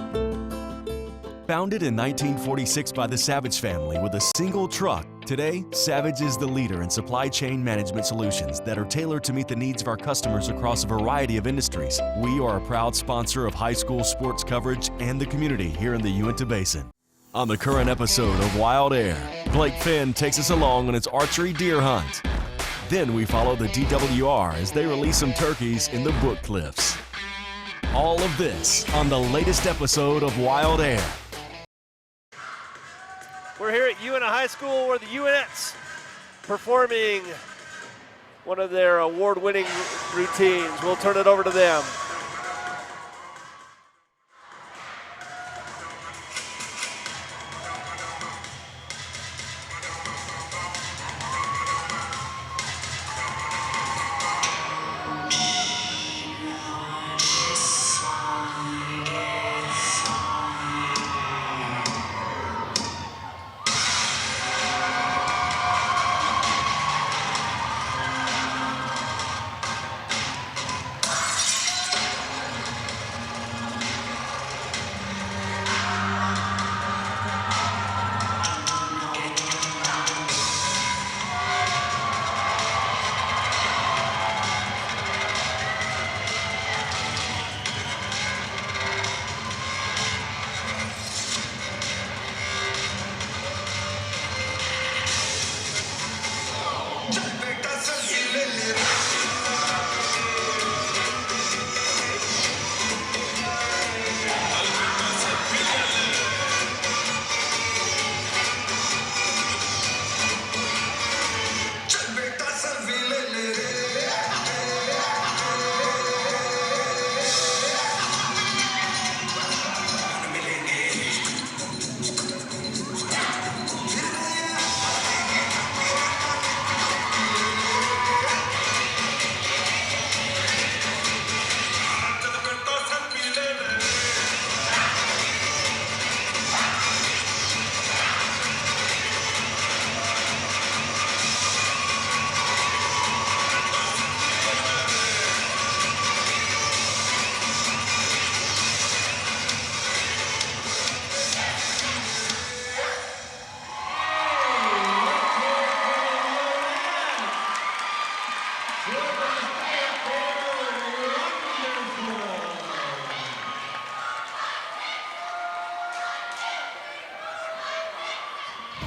Founded in 1946 by the Savage family with a single truck, today, Savage is the leader in supply chain management solutions that are tailored to meet the needs of our customers across a variety of industries. We are a proud sponsor of high school sports coverage and the community here in the Uintah Basin. On the current episode of Wild Air, Blake Finn takes us along on its archery deer hunt. Then we follow the DWR as they release some turkeys in the Brook Cliffs. All of this on the latest episode of Wild Air. We're here at Uintah High School where the Uinets performing one of their award-winning routines. We'll turn it over to them.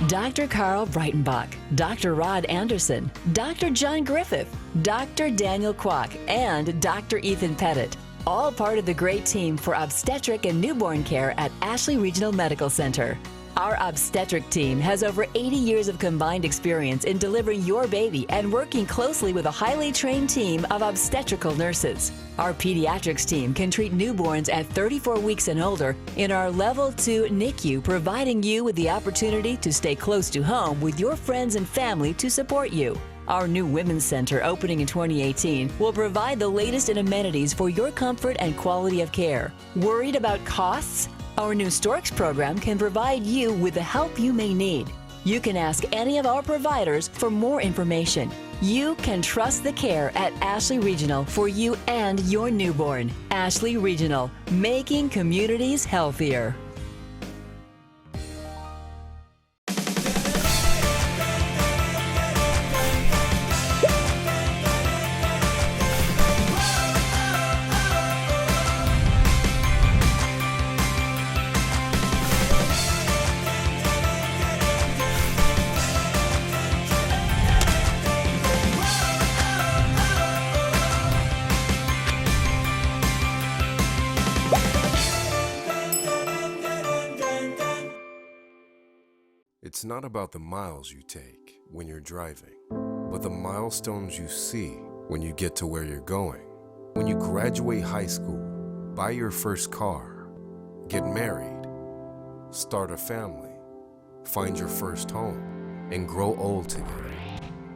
Dr. Carl Breitenbach, Dr. Rod Anderson, Dr. John Griffith, Dr. Daniel Kwok, and Dr. Ethan Pettit. All part of the great team for obstetric and newborn care at Ashley Regional Medical Center. Our obstetric team has over 80 years of combined experience in delivering your baby and working closely with a highly trained team of obstetrical nurses. Our pediatrics team can treat newborns at 34 weeks and older in our Level 2 NICU, providing you with the opportunity to stay close to home with your friends and family to support you. Our new Women's Center, opening in 2018, will provide the latest in amenities for your comfort and quality of care. Worried about costs? Our new Storks program can provide you with the help you may need. You can ask any of our providers for more information. You can trust the care at Ashley Regional for you and your newborn. Ashley Regional, making communities healthier. It's not about the miles you take when you're driving, but the milestones you see when you get to where you're going. When you graduate high school, buy your first car, get married, start a family, find your first home, and grow old together.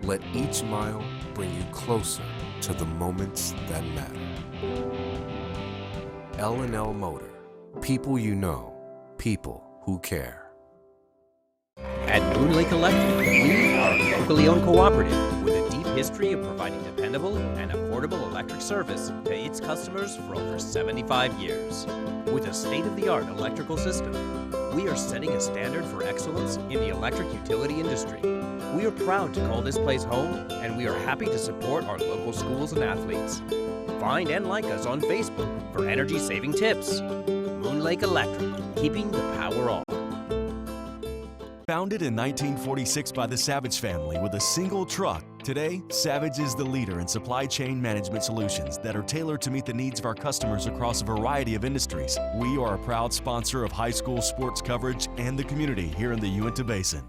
Let each mile bring you closer to the moments that matter. L&L Motor. People you know. People who care. At Moon Lake Electric, we are a locally owned cooperative with a deep history of providing dependable and affordable electric service to its customers for over 75 years. With a state-of-the-art electrical system, we are setting a standard for excellence in the electric utility industry. We are proud to call this place home, and we are happy to support our local schools and athletes. Find and like us on Facebook for energy-saving tips. Moon Lake Electric, keeping the power on. Founded in 1946 by the Savage family with a single truck, today, Savage is the leader in supply chain management solutions that are tailored to meet the needs of our customers across a variety of industries. We are a proud sponsor of high school sports coverage and the community here in the Uintah Basin.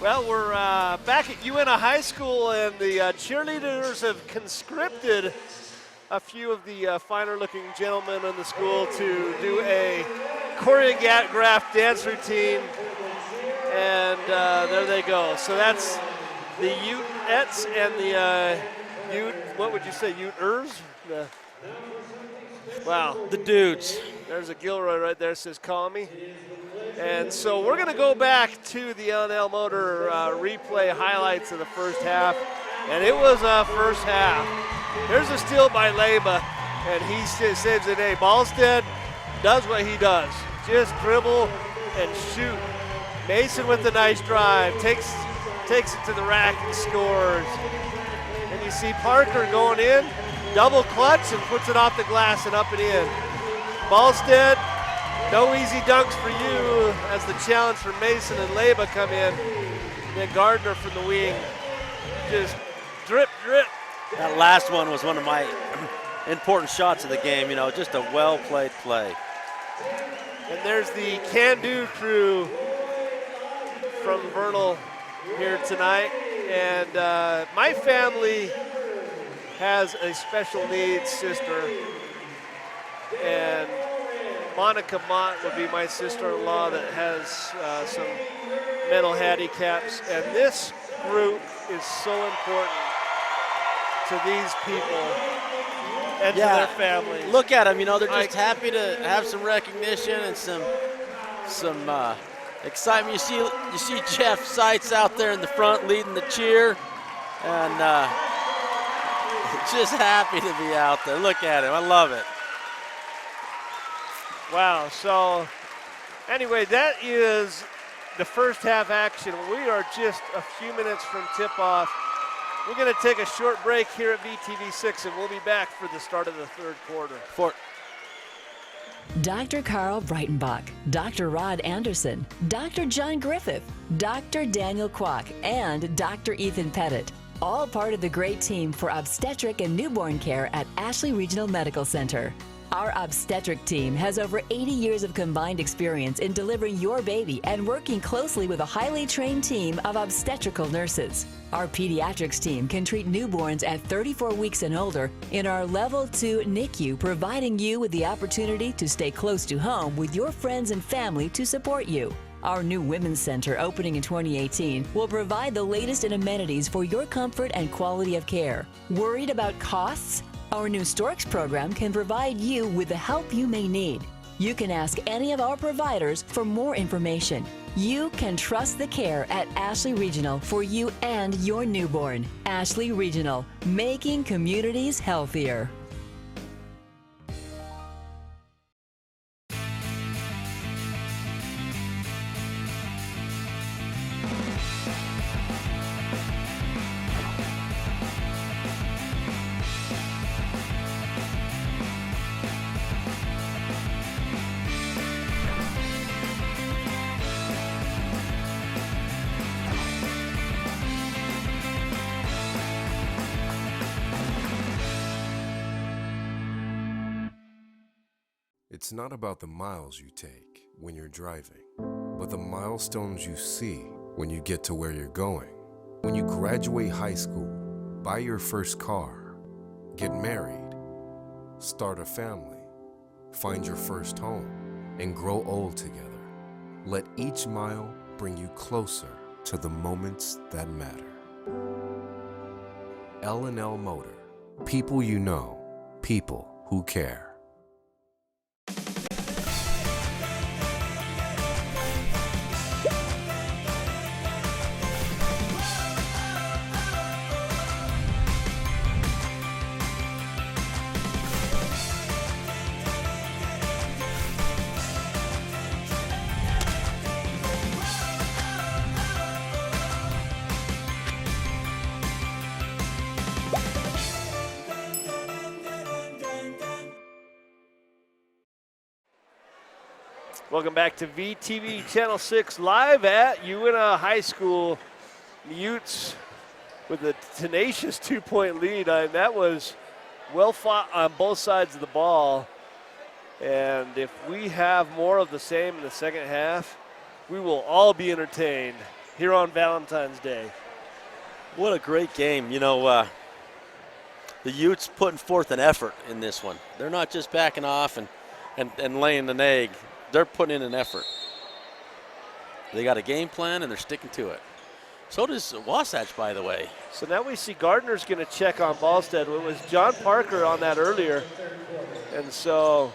Well, we're back at Uintah High School, and the cheerleaders have conscripted a few of the finer-looking gentlemen in the school to do a choreographed dance routine, and there they go. So that's the Utes and the what would you say, Uters? Wow. The dudes. There's a Gilroy right there, says call me. And so we're going to go back to the L&L Motor replay highlights of the first half. And it was a first half. There's a steal by Leba, and he saves the day. Ballstead does what he does. Just dribble and shoot. Mason with the nice drive. Takes it to the rack and scores. And you see Parker going in, double clutch, and puts it off the glass and up and in. Ballstead, no easy dunks for you as the challenge for Mason and Leba come in. And then Gardner from the wing, just drip, drip. That last one was one of my important shots of the game, just a well-played play. And there's the can-do crew from Vernal here tonight. And my family has a special needs sister, and Monica Mott would be my sister-in-law that has some mental handicaps, and this group is so important to these people and to their families. Look at them, they're just happy to have some recognition and some excitement. You see Jeff Seitz out there in the front leading the cheer, and just happy to be out there. Look at him, I love it. Wow, so anyway, that is the first half action. We are just a few minutes from tip-off. We're going to take a short break here at VTV6, and we'll be back for the start of the third quarter. Dr. Carl Breitenbach, Dr. Rod Anderson, Dr. John Griffith, Dr. Daniel Kwok, and Dr. Ethan Pettit. All part of the great team for obstetric and newborn care at Ashley Regional Medical Center. Our obstetric team has over 80 years of combined experience in delivering your baby and working closely with a highly trained team of obstetrical nurses. Our pediatrics team can treat newborns at 34 weeks and older in our Level 2 NICU, providing you with the opportunity to stay close to home with your friends and family to support you. Our new Women's Center, opening in 2018, will provide the latest in amenities for your comfort and quality of care. Worried about costs? Our new Storks program can provide you with the help you may need. You can ask any of our providers for more information. You can trust the care at Ashley Regional for you and your newborn. Ashley Regional, making communities healthier. It's not about the miles you take when you're driving, but the milestones you see when you get to where you're going. When you graduate high school, buy your first car, get married, start a family, find your first home, and grow old together. Let each mile bring you closer to the moments that matter. L&L Motor. People you know, people who care. Welcome back to VTV Channel 6 live at Uintah High School. The Utes with a tenacious 2-point lead. That was well fought on both sides of the ball. And if we have more of the same in the second half, we will all be entertained here on Valentine's Day. What a great game. You know, the Utes putting forth an effort in this one. They're not just backing off and laying an egg. They're putting in an effort. They got a game plan, and they're sticking to it. So does Wasatch, by the way. So now we see Gardner's going to check on Ballstead. It was John Parker on that earlier. And so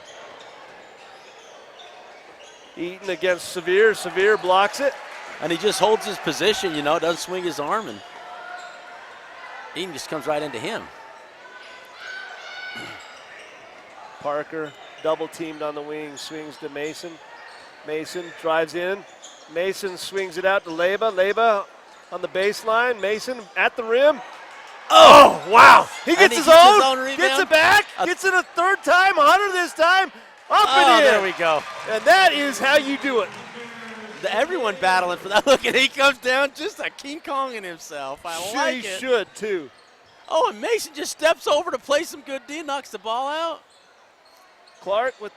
Eaton against Sevier. Sevier blocks it. And he just holds his position, you know, doesn't swing his arm, and Eaton just comes right into him. Parker double teamed on the wing, swings to Mason. Mason drives in. Mason swings it out to Leba. Leba on the baseline. Mason at the rim. Oh, wow. He gets his own rebound. Gets it back. Gets it a third time. Hunter this time. Up and in. There we go. And that is how you do it. Everyone battling for that. Look, and he comes down just a King Konging himself. I like it. He should, too. Oh, and Mason just steps over to play some good D, knocks the ball out. Clark with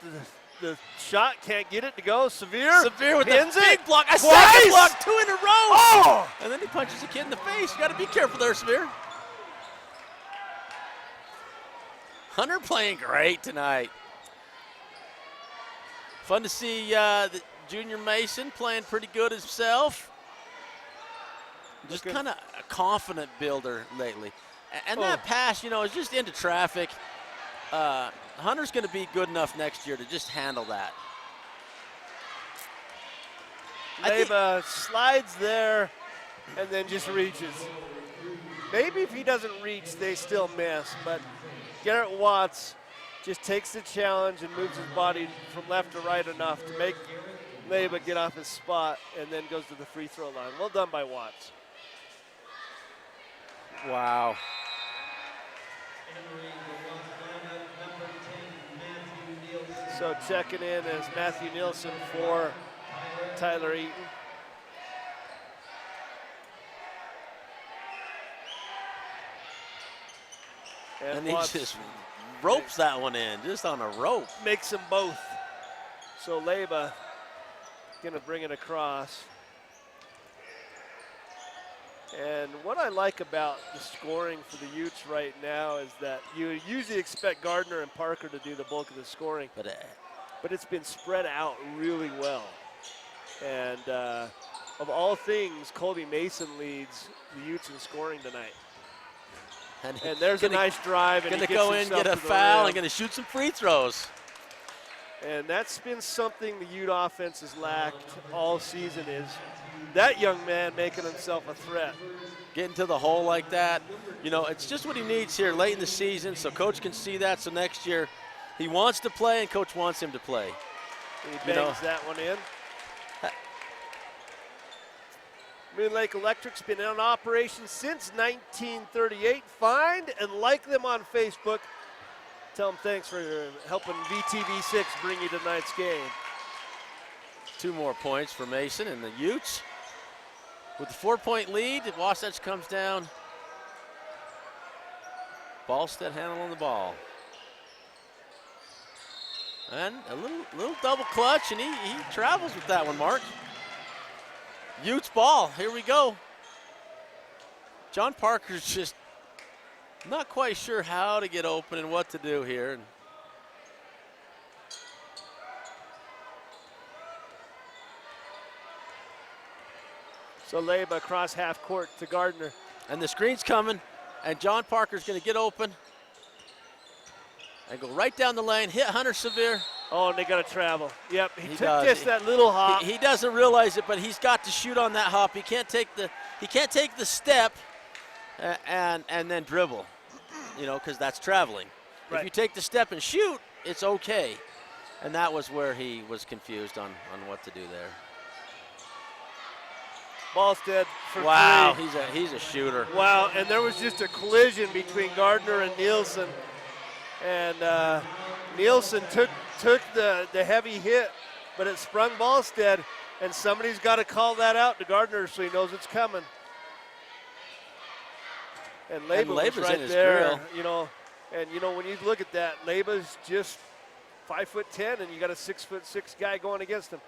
the shot, can't get it to go. Sevier with the big block. A twice. second block, 2 in a row. Oh! And then he punches the kid in the face. You got to be careful there, Sevier. Hunter playing great tonight. Fun to see the junior Mason playing pretty good himself. Just kind of a confident builder lately. And that pass, you know, is just into traffic. Hunter's going to be good enough next year to just handle that. Leba slides there and then just reaches. Maybe if he doesn't reach, they still miss. But Garrett Watts just takes the challenge and moves his body from left to right enough to make Leba get off his spot and then goes to the free throw line. Well done by Watts. Wow. So checking in is Matthew Nielsen for Tyler Eaton. And he just ropes that one in, just on a rope. Makes them both. So Leba gonna bring it across. And what I like about the scoring for the Utes right now is that you usually expect Gardner and Parker to do the bulk of the scoring, but it's been spread out really well. And of all things, Colby Mason leads the Utes in scoring tonight. And there's a nice drive. And going to go in, get a foul, and going to shoot some free throws. And that's been something the Ute offense has lacked all season, is that young man making himself a threat. Getting to the hole like that, you know, it's just what he needs here late in the season, so Coach can see that. So next year, he wants to play, and Coach wants him to play. And he bangs that one in. Moon Lake Electric's been in operation since 1938. Find and like them on Facebook. Tell them thanks for helping VTV6 bring you tonight's game. 2 more points for Mason and the Utes. With the 4-point lead, Wasatch comes down. Ballstead handling the ball. And a little double clutch, and he travels with that one, Mark. Utes ball, here we go. John Parker's just not quite sure how to get open and what to do here. So Leba across half court to Gardner. And the screen's coming, and John Parker's going to get open and go right down the lane, hit Hunter Severe. Oh, and they got to travel. Yep, he took does. just that little hop. He doesn't realize it, but he's got to shoot on that hop. He can't take the step and then dribble, you know, because that's traveling. Right. If you take the step and shoot, it's okay. And that was where he was confused on what to do there. Ballstead for wow, three. he's a shooter. Wow, and there was just a collision between Gardner and Nielsen. And Nielsen took the heavy hit, but it sprung Ballstead, and somebody's got to call that out to Gardner so he knows it's coming. And Leba was right there, you know. And, you know, when you look at that, Leba's just 5'10", and you got a 6'6" guy going against him.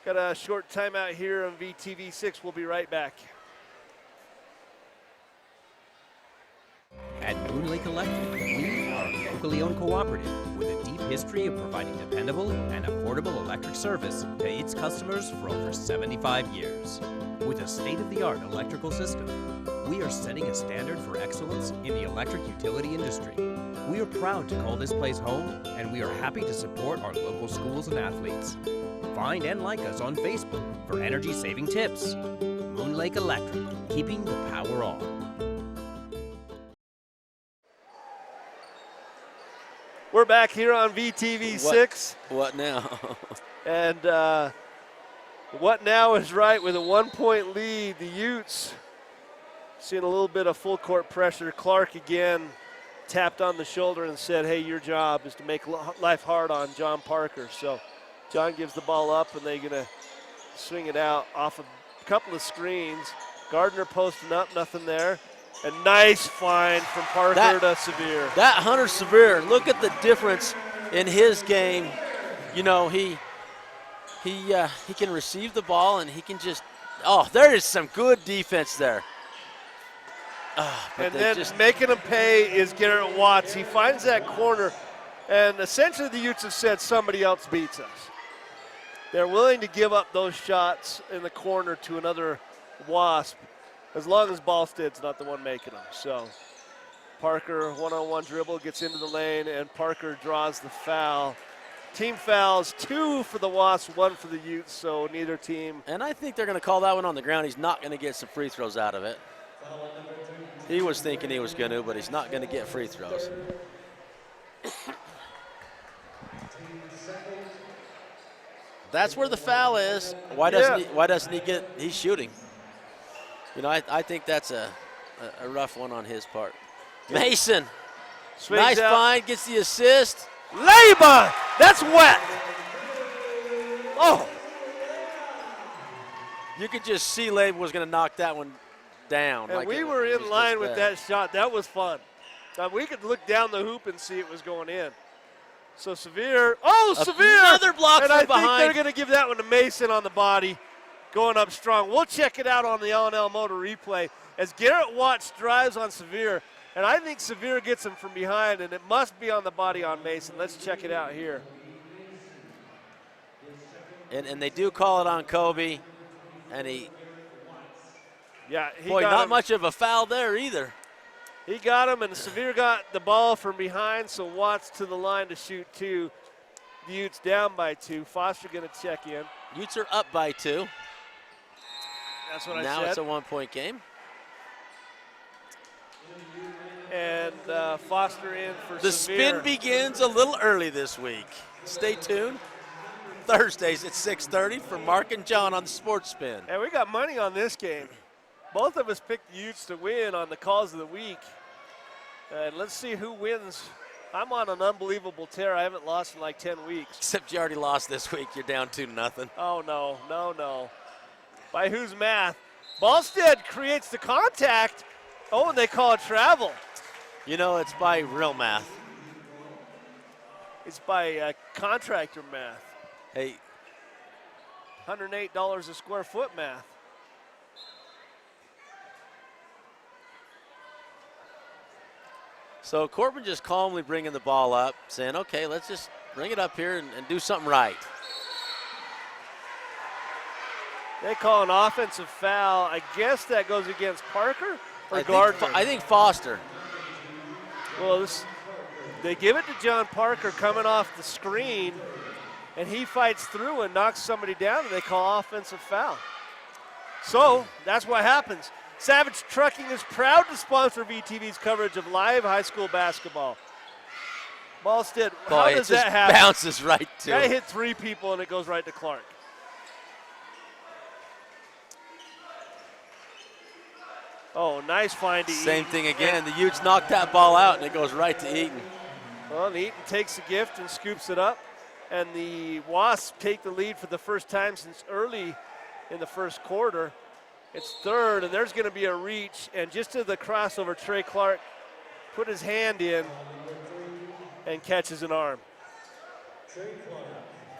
Got a short timeout here on VTV6. We'll be right back. At Moon Lake Electric, we are a locally owned cooperative with a deep history of providing dependable and affordable electric service to its customers for over 75 years. With a state-of-the-art electrical system, we are setting a standard for excellence in the electric utility industry. We are proud to call this place home, and we are happy to support our local schools and athletes. Find and like us on Facebook for energy-saving tips. Moon Lake Electric, keeping the power on. We're back here on VTV6. What now? And what now is right with a 1-point lead. The Utes seeing a little bit of full court pressure. Clark again tapped on the shoulder and said, hey, your job is to make life hard on John Parker. So John gives the ball up, and they're going to swing it out off a couple of screens. Gardner posting up, nothing there. A nice find from Parker to Severe. That Hunter Severe, look at the difference in his game. You know, he can receive the ball, and he can just, there is some good defense there. And then just making him pay is Garrett Watts. He finds that corner, and essentially the Utes have said somebody else beats us. They're willing to give up those shots in the corner to another Wasp, as long as Ballstead's not the one making them. So Parker, one-on-one dribble, gets into the lane, and Parker draws the foul. Team fouls, 2 for the Wasps, 1 for the Utes, so neither team. And I think they're going to call that one on the ground. He's not going to get some free throws out of it. He was thinking he was going to, but he's not going to get free throws. That's where the foul is. Why doesn't he get? He's shooting. You know, I think that's a rough one on his part. Mason, Swings nice out. find, gets the assist. Leba, that's wet. Oh. You could just see Leba was going to knock that one down. And like we it were in was line just with there. that shot. That was fun. We could look down the hoop and see it was going in. So Severe, Severe! Another block and from I think behind. they're going to give that one to Mason on the body, going up strong. We'll check it out on the L&L Motor replay as Garrett Watts drives on Severe, and I think Severe gets him from behind, and it must be on the body on Mason. Let's check it out here. And they do call it on Kobe, and he got not him. much of a foul there either. He got him, and Severe got the ball from behind, so Watts to the line to shoot 2. The Utes down by 2. Foster going to check in. Utes are up by 2. That's what I said. Now it's a 1-point game. And Foster in for The Severe. spin begins a little early this week. Stay tuned. Thursdays at 6:30 for Mark and John on the Sports Spin. And we got money on this game. Both of us picked the Utes to win on the calls of the week. And let's see who wins. I'm on an unbelievable tear. I haven't lost in like 10 weeks. Except you already lost this week. You're down 2-0. Oh, no. By whose math? Ballstead creates the contact. Oh, and they call it travel. You know, it's by real math. It's by contractor math. Hey, $108 a square foot math. so Corbin just calmly bringing the ball up, saying, okay, let's just bring it up here and do something right. They call an offensive foul. I guess that goes against Parker or Gardner. I think Foster. Well, they give it to John Parker coming off the screen, and he fights through and knocks somebody down, and they call offensive foul. So that's what happens. Savage Trucking is proud to sponsor VTV's coverage of live high school basketball. Ballstead, how does that happen? Bounces right to Guy him. hit 3 people, and it goes right to Clark. Oh, nice find to Eaton. Same thing again. The Utes knocked that ball out, and it goes right to Eaton. Well, and Eaton takes the gift and scoops it up. And the Wasps take the lead for the first time since early in the first quarter. It's third, and there's going to be a reach. And just to the crossover, Trey Clark put his hand in and catches an arm.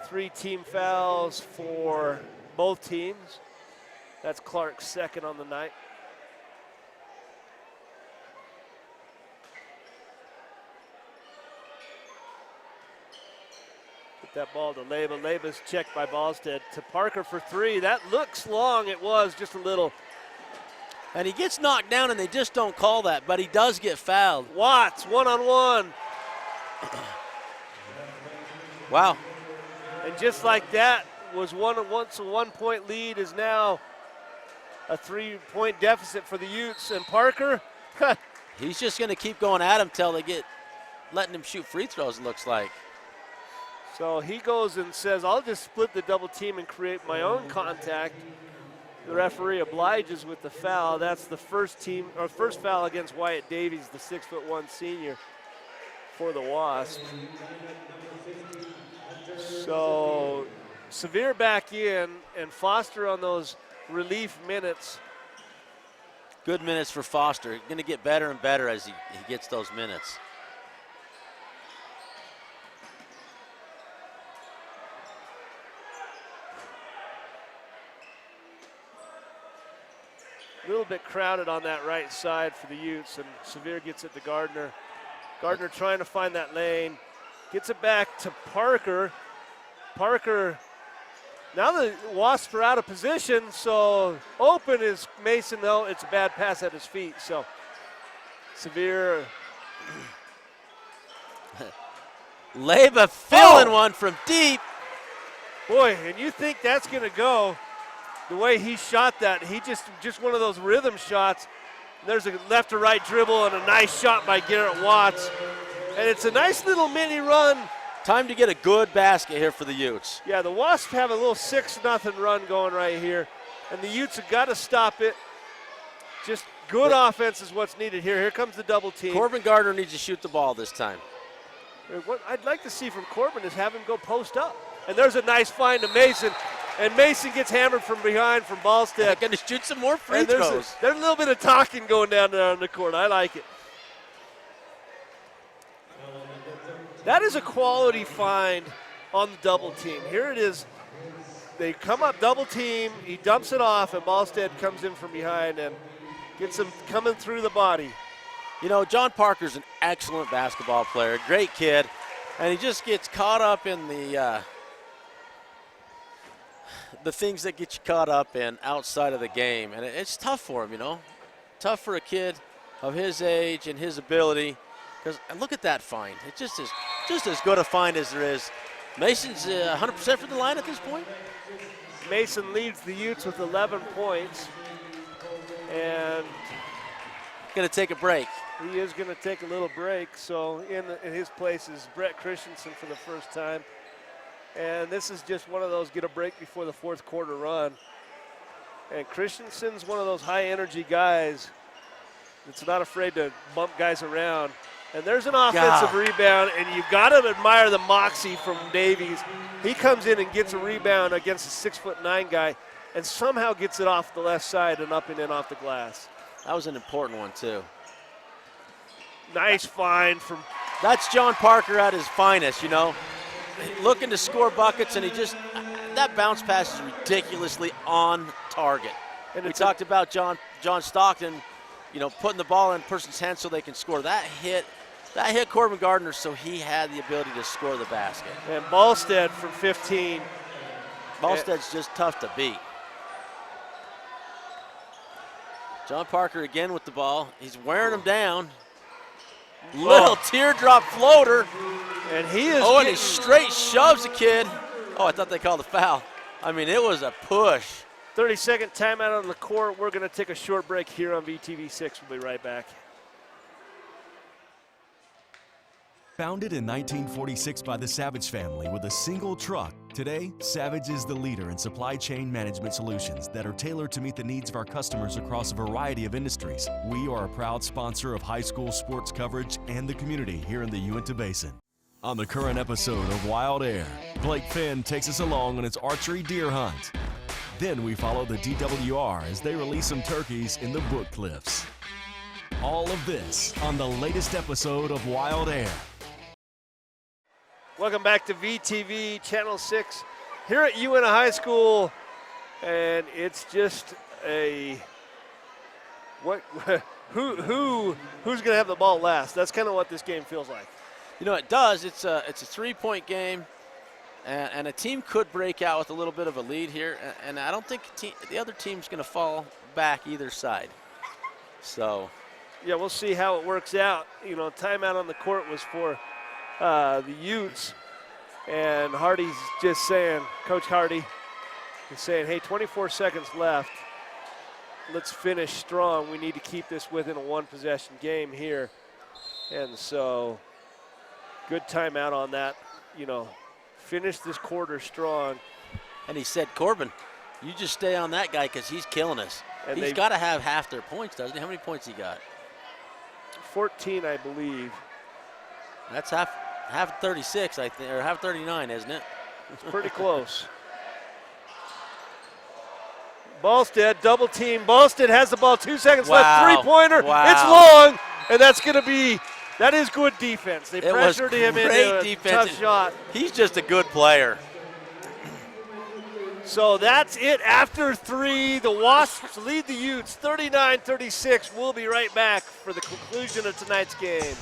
3 team fouls for both teams. That's Clark's second on the night. That ball to Leyba. Leyba's checked by Ballstead to Parker for 3. That looks long. It was just a little. And he gets knocked down, and they just don't call that, but he does get fouled. Watts, one-on-one. Wow. And just like that, once a 1-point lead is now a 3-point deficit for the Utes. And Parker, he's just going to keep going at him till they get letting him shoot free throws, it looks like. So he goes and says, I'll just split the double team and create my own contact. The referee obliges with the foul. That's the first foul against Wyatt Davies, the 6'1" senior for the Wasps. So Sevier back in, and Foster on those relief minutes. Good minutes for Foster. Going to get better and better as he gets those minutes. A little bit crowded on that right side for the Utes, and Sevier gets it to Gardner. Gardner trying to find that lane. Gets it back to Parker. Parker, now the Wasps are out of position, so open is Mason, though. It's a bad pass at his feet, so Sevier. Leyba filling one from deep. Boy, and you think that's going to go. The way he shot that, he just one of those rhythm shots. There's a left to right dribble and a nice shot by Garrett Watts. And it's a nice little mini run. Time to get a good basket here for the Utes. Yeah, the Wasps have a little 6-0 run going right here. And the Utes have got to stop it. Just good offense is what's needed here. Here comes the double team. Corbin Gardner needs to shoot the ball this time. What I'd like to see from Corbin is have him go post up. And there's a nice find to Mason. And Mason gets hammered from behind from Ballstead. Going to shoot some more free there's throws. There's a little bit of talking going down there on the court. I like it. That is a quality find on the double team. Here it is. They come up double team. He dumps it off, and Ballstead comes in from behind and gets him coming through the body. You know, John Parker's an excellent basketball player, great kid, and he just gets caught up in the things that get you caught up in outside of the game. And it's tough for him, you know. Tough for a kid of his age and his ability. Because look at that find. It's just as good a find as there is. Mason's 100% for the line at this point. Mason leads the Utes with 11 points. And going to take a break. He is going to take a little break. So in his place is Brett Christensen for the first time. And this is just one of those get a break before the fourth quarter run. And Christensen's one of those high energy guys that's not afraid to bump guys around. And there's an offensive rebound, and you've got to admire the moxie from Davies. He comes in and gets a rebound against a 6'9" guy and somehow gets it off the left side and up and in off the glass. That was an important one, too. Nice find from That's John Parker at his finest, you know. Looking to score buckets, and that bounce pass is ridiculously on target. And we talked about John Stockton, you know, putting the ball in a person's hands so they can score. That hit Corbin Gardner, so he had the ability to score the basket. And Ballstead from 15. Ballstead's just tough to beat. John Parker again with the ball. He's wearing him down. Little teardrop floater. And he is. Oh, and he straight shoves the kid. Oh, I thought they called a foul. I mean, it was a push. 30-second timeout on the court. We're going to take a short break here on VTV6. We'll be right back. Founded in 1946 by the Savage family with a single truck, today, Savage is the leader in supply chain management solutions that are tailored to meet the needs of our customers across a variety of industries. We are a proud sponsor of high school sports coverage and the community here in the Uintah Basin. On the current episode of Wild Air, Blake Finn takes us along on his archery deer hunt. Then we follow the DWR as they release some turkeys in the Book Cliffs. All of this on the latest episode of Wild Air. Welcome back to VTV Channel 6 here at Uintah High School, and it's just who's going to have the ball last? That's kind of what this game feels like. You know, it does. It's a 3-point game, and a team could break out with a little bit of a lead here, and I don't think the other team's going to fall back either side. So, yeah, we'll see how it works out. You know, timeout on the court was for the Utes, and Hardy's just saying, Coach Hardy is saying, hey, 24 seconds left. Let's finish strong. We need to keep this within a one-possession game here. And so, good timeout on that. You know, finish this quarter strong. And he said, Corbin, you just stay on that guy because he's killing us. And he's got to have half their points, doesn't he? How many points he got? 14, I believe. That's half 36, I think, or half 39, isn't it? It's pretty close. Ballstead, double team. Ballstead has the ball, 2 seconds left, three-pointer. Wow. It's long, and that is good defense. They pressured him into a tough shot. He's just a good player. So that's it after 3. The Wasps lead the Utes 39-36. We'll be right back for the conclusion of tonight's game.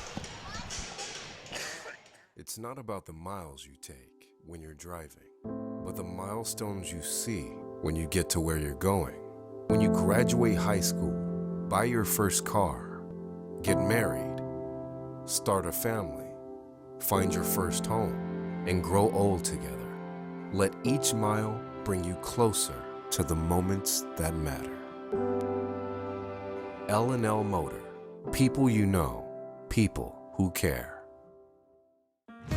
It's not about the miles you take when you're driving, but the milestones you see when you get to where you're going. When you graduate high school, buy your first car, get married, start a family, find your first home, and grow old together. Let each mile bring you closer to the moments that matter. L&L Motor. People you know. People who care.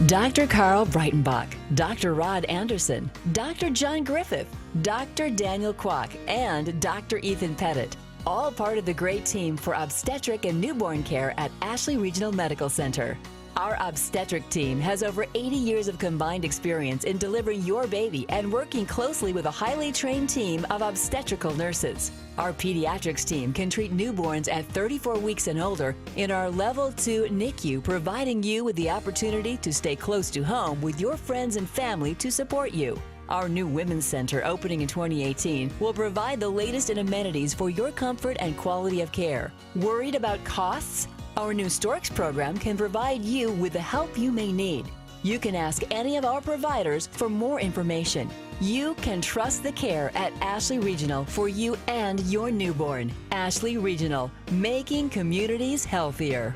Dr. Carl Breitenbach, Dr. Rod Anderson, Dr. John Griffith, Dr. Daniel Kwok, and Dr. Ethan Pettit. All part of the great team for obstetric and newborn care at Ashley Regional Medical Center. Our obstetric team has over 80 years of combined experience in delivering your baby and working closely with a highly trained team of obstetrical nurses. Our pediatrics team can treat newborns at 34 weeks and older in our Level 2 NICU, providing you with the opportunity to stay close to home with your friends and family to support you. Our new Women's Center, opening in 2018, will provide the latest in amenities for your comfort and quality of care. Worried about costs? Our new Storks program can provide you with the help you may need. You can ask any of our providers for more information. You can trust the care at Ashley Regional for you and your newborn. Ashley Regional, making communities healthier.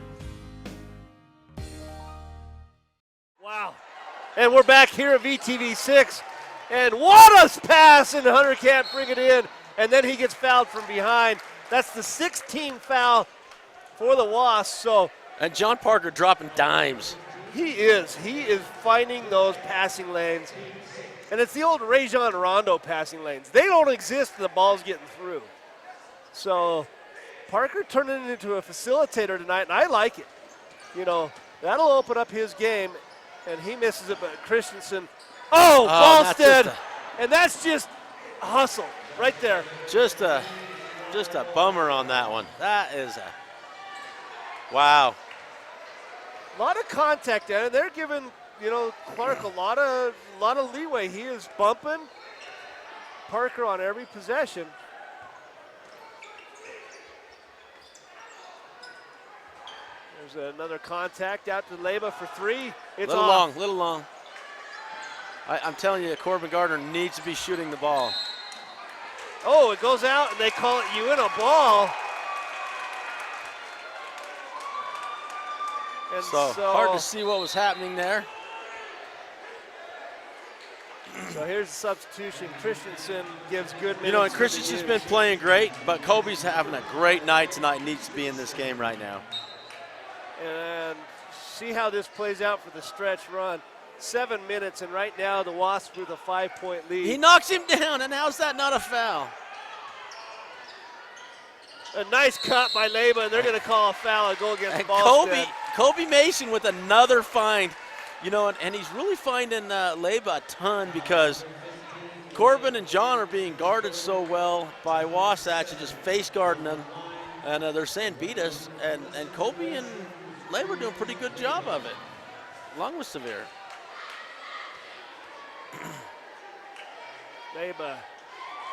Wow. And we're back here at VTV6. And what a pass, and Hunter can't bring it in. And then he gets fouled from behind. That's the 16th foul for the Wasps. And John Parker dropping dimes. He is finding those passing lanes. And it's the old Rajon Rondo passing lanes. They don't exist and the ball's getting through. So Parker turning it into a facilitator tonight, and I like it. You know, that'll open up his game, and he misses it, but Christensen, Ballstead, and that's just a hustle right there. Just a bummer on that one. That is wow. A lot of contact there, and they're giving, you know, Clark a lot of leeway. He is bumping Parker on every possession. There's another contact out to Leba for three. It's off. Little long. I'm telling you, Corbin Gardner needs to be shooting the ball. Oh, it goes out, and they call it Uintah ball. And so hard to see what was happening there. So here's the substitution. Christensen gives good minutes. You know, and Christensen's been playing great, but Kobe's having a great night tonight, needs to be in this game right now. And see how this plays out for the stretch run. 7 minutes, and right now the Wasps with a 5-point lead. He knocks him down, and how's that not a foul? A nice cut by Leba, and they're going to call a foul and go against Ballstead. Kobe Mason with another find. You know, and he's really finding Leba a ton because Corbin and John are being guarded so well by Wasatch and just face guarding them. And they're saying beat us, and Kobe and Leba are doing a pretty good job of it, along with Severe. Leba,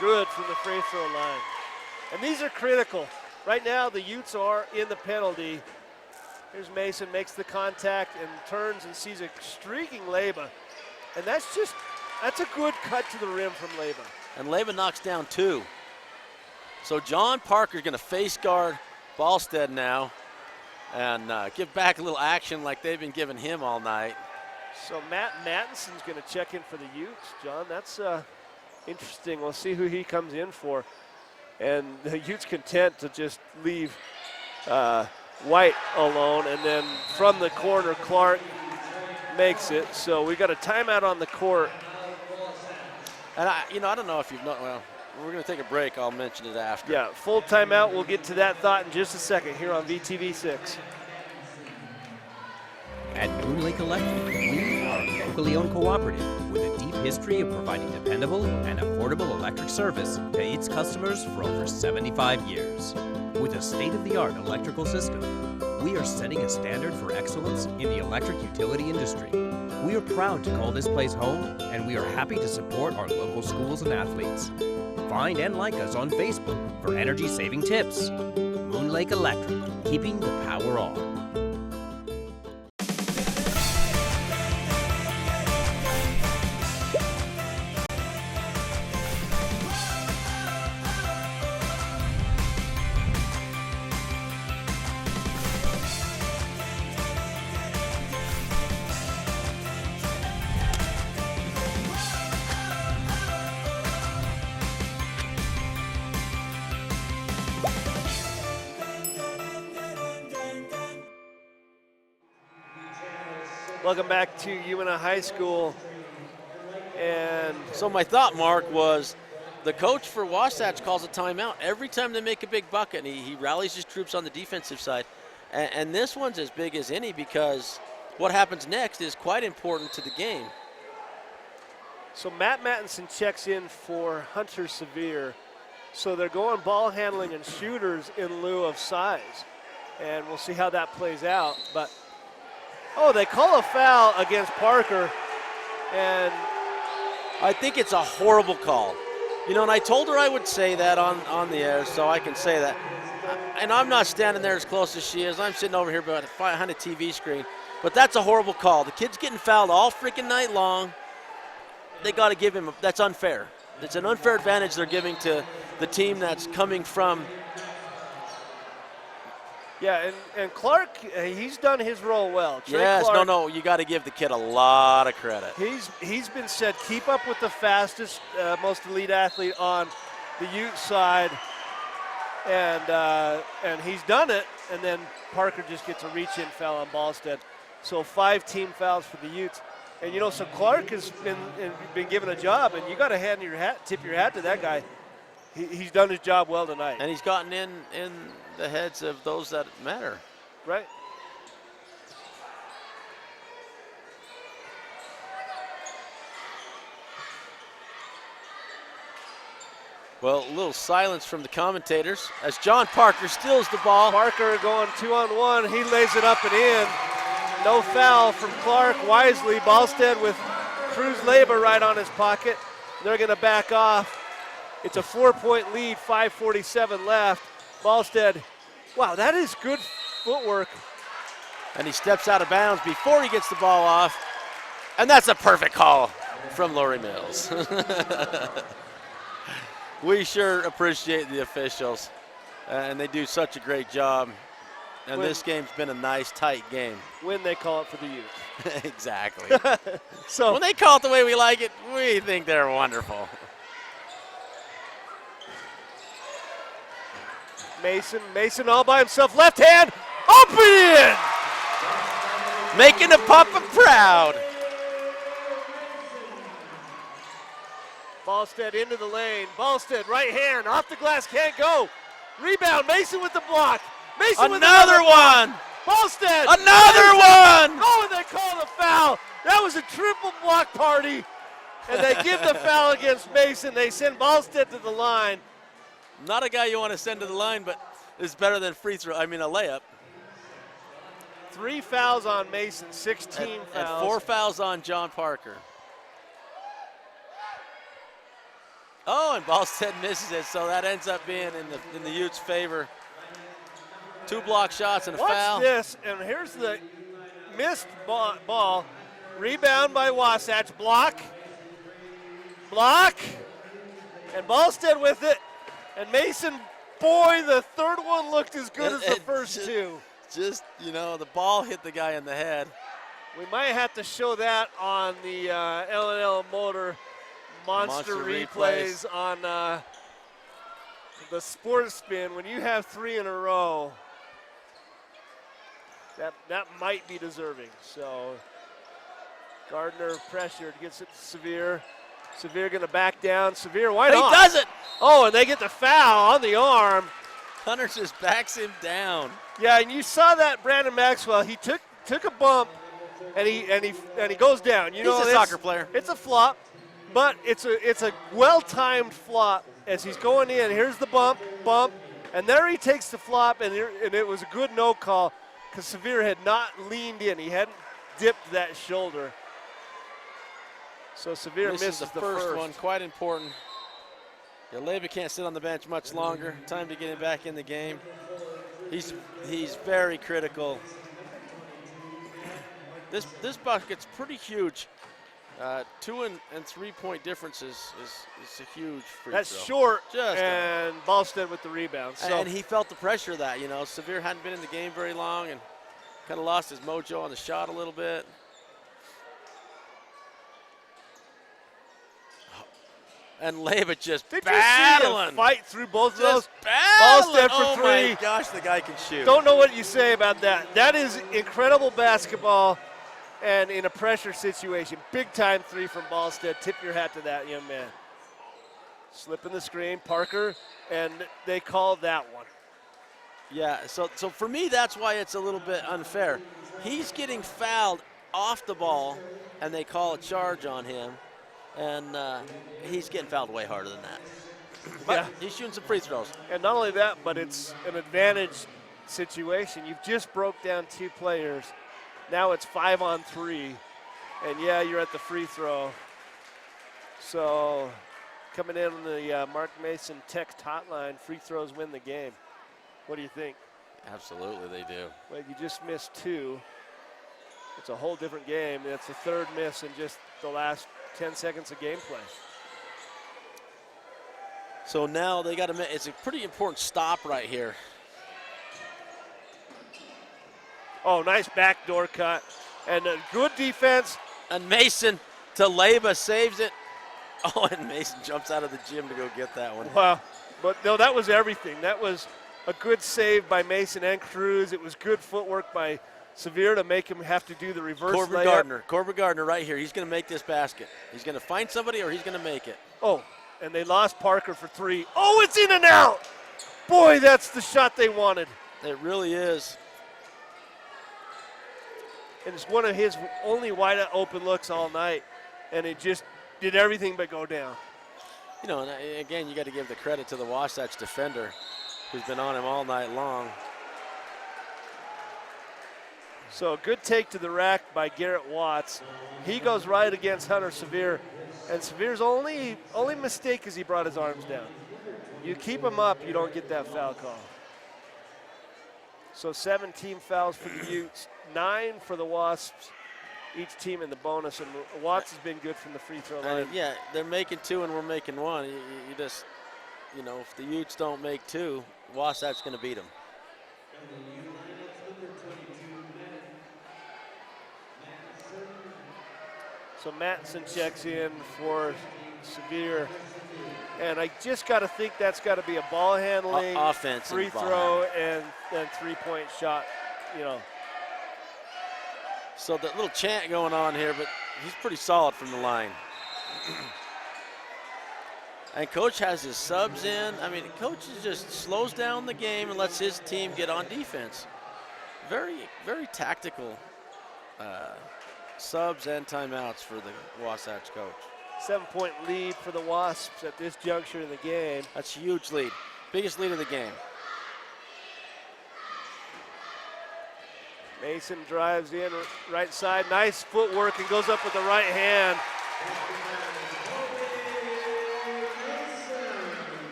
good from the free throw line. And these are critical. Right now the Utes are in the penalty. Here's Mason, makes the contact and turns and sees a streaking Leba. And that's a good cut to the rim from Leba. And Leba knocks down two. So John Parker's gonna face guard Ballstead now and give back a little action like they've been giving him all night. So Matt Mattinson's gonna check in for the Utes, John. That's interesting. We'll see who he comes in for. And the Utes content to just leave White alone, and then from the corner, Clark makes it. So we got a timeout on the court. And I don't know if you've known, well, we're going to take a break. I'll mention it after. Yeah, full timeout. We'll get to that thought in just a second here on VTV6. At Moon Lake Electric, we are a locally owned cooperative with a deep history of providing dependable and affordable electric service to its customers for over 75 years. With a state-of-the-art electrical system, we are setting a standard for excellence in the electric utility industry. We are proud to call this place home, and we are happy to support our local schools and athletes. Find and like us on Facebook for energy-saving tips. Moon Lake Electric, keeping the power on. Welcome back to Uintah High School. And so my thought, Mark, was the coach for Wasatch calls a timeout every time they make a big bucket, and he rallies his troops on the defensive side. And this one's as big as any because what happens next is quite important to the game. So Matt Mattinson checks in for Hunter Severe. So they're going ball handling and shooters in lieu of size. And we'll see how that plays out. But oh, they call a foul against Parker, and I think it's a horrible call. You know, and I told her I would say that on the air, so I can say that. And I'm not standing there as close as she is. I'm sitting over here behind a TV screen. But that's a horrible call. The kid's getting fouled all freaking night long. They got to give him – that's unfair. It's an unfair advantage they're giving to the team that's coming from – yeah, and Clark, he's done his role well. Yes, Clark, no, you got to give the kid a lot of credit. He's been said keep up with the fastest, most elite athlete on the Ute side, and he's done it. And then Parker just gets a reach-in foul on Ballstead. So 5 team fouls for the Utes. And you know, so Clark has been given a job, and you got to tip your hat to that guy. He's done his job well tonight. And he's gotten in the heads of those that matter. Right. Well, a little silence from the commentators as John Parker steals the ball. Parker going 2-on-1. He lays it up and in. No foul from Clark. Wisely, Ballstead with Cruz Leba right on his pocket. They're going to back off. It's a 4-point lead, 5:47 left. Ballstead, wow, that is good footwork. And he steps out of bounds before he gets the ball off. And that's a perfect call from Lori Mills. We sure appreciate the officials. And they do such a great job. And this game's been a nice, tight game. When they call it for the youth. Exactly. So when they call it the way we like it, we think they're wonderful. Mason all by himself, left hand, up and in! Making a Papa proud. Ballstead into the lane. Ballstead, right hand, off the glass, can't go. Rebound, Mason with the block. Mason with another one. Ballstead. Another one. Oh, and they call the foul. That was a triple block party. And they give the foul against Mason. They send Ballstead to the line. Not a guy you want to send to the line, but is better than a layup. 3 fouls on Mason, 16 fouls. And 4 fouls on John Parker. Oh, and Ballstead misses it, so that ends up being in the Utes' favor. 2 block shots and a foul. Watch this, and here's the missed ball. Rebound by Wasatch, block, and Ballstead with it. And Mason, boy, the third one looked as good as the first 2. Just, the ball hit the guy in the head. We might have to show that on the L&L Motor monster replays on the Sports Spin. When you have 3 in a row, that might be deserving. So Gardner pressured, gets it to Severe. Severe going to back down. Severe, why not? He does it. Oh, and they get the foul on the arm. Hunter just backs him down. Yeah, and you saw that Brandon Maxwell. He took a bump, and he goes down. He's a soccer player. It's a flop, but it's a well-timed flop as he's going in. Here's the bump, and there he takes the flop, and it was a good no call because Severe had not leaned in. He hadn't dipped that shoulder. So Severe misses the first one, quite important. Leba can't sit on the bench much longer. Time to get him back in the game. He's very critical. This bucket's pretty huge. 2 and 3 point differences is a huge free That's throw. short, Just and Ballstead with the rebound. So. And he felt the pressure of that. Severe hadn't been in the game very long and kind of lost his mojo on the shot a little bit. And Leba just battling. You see him fight through both of those. Ballstead for 3. Oh my gosh, the guy can shoot. Don't know what you say about that. That is incredible basketball, and in a pressure situation, big time 3 from Ballstead. Tip your hat to that young man. Slipping the screen, Parker, and they called that one. Yeah, so for me, that's why it's a little bit unfair. He's getting fouled off the ball, and they call a charge on him. And he's getting fouled way harder than that. But yeah. He's shooting some free throws. And not only that, but it's an advantage situation. You've just broke down 2 players. Now it's 5 on 3. And, yeah, you're at the free throw. So coming in on the Mark Mason text hotline, free throws win the game. What do you think? Absolutely, they do. Well, you just missed 2. It's a whole different game. It's the 3rd miss in just the last 10 seconds of gameplay. So now they got to make, it's a pretty important stop right here. Oh, nice backdoor cut. And a good defense. And Mason to Leba saves it. Oh, and Mason jumps out of the gym to go get that one. Wow. But no, that was everything. That was a good save by Mason and Cruz. It was good footwork by Severe to make him have to do the reverse layup. Corbin Gardner right here. He's going to make this basket. He's going to find somebody or he's going to make it. Oh, and they lost Parker for 3. Oh, it's in and out. Boy, that's the shot they wanted. It really is. And it's one of his only wide open looks all night. And it just did everything but go down. And again, you got to give the credit to the Wasatch defender who's been on him all night long. So a good take to the rack by Garrett Watts. He goes right against Hunter Severe, and Severe's only mistake is he brought his arms down. You keep him up, you don't get that foul call. So 17 fouls for the Utes, 9 for the Wasps, each team in the bonus, and Watts has been good from the free throw line. Yeah, they're making 2 and we're making 1. You just, if the Utes don't make 2, Wasatch's going to beat them. So Mattinson checks in for Severe. And I just got to think that's got to be a ball handling, offense, free throw, and three-point shot, So that little chant going on here, but he's pretty solid from the line. And Coach has his subs in. I mean, Coach just slows down the game and lets his team get on defense. Very, very tactical subs and timeouts for the Wasatch coach. 7-point lead for the Wasps at this juncture in the game. That's a huge lead. Biggest lead of the game. Mason drives in right side. Nice footwork and goes up with the right hand.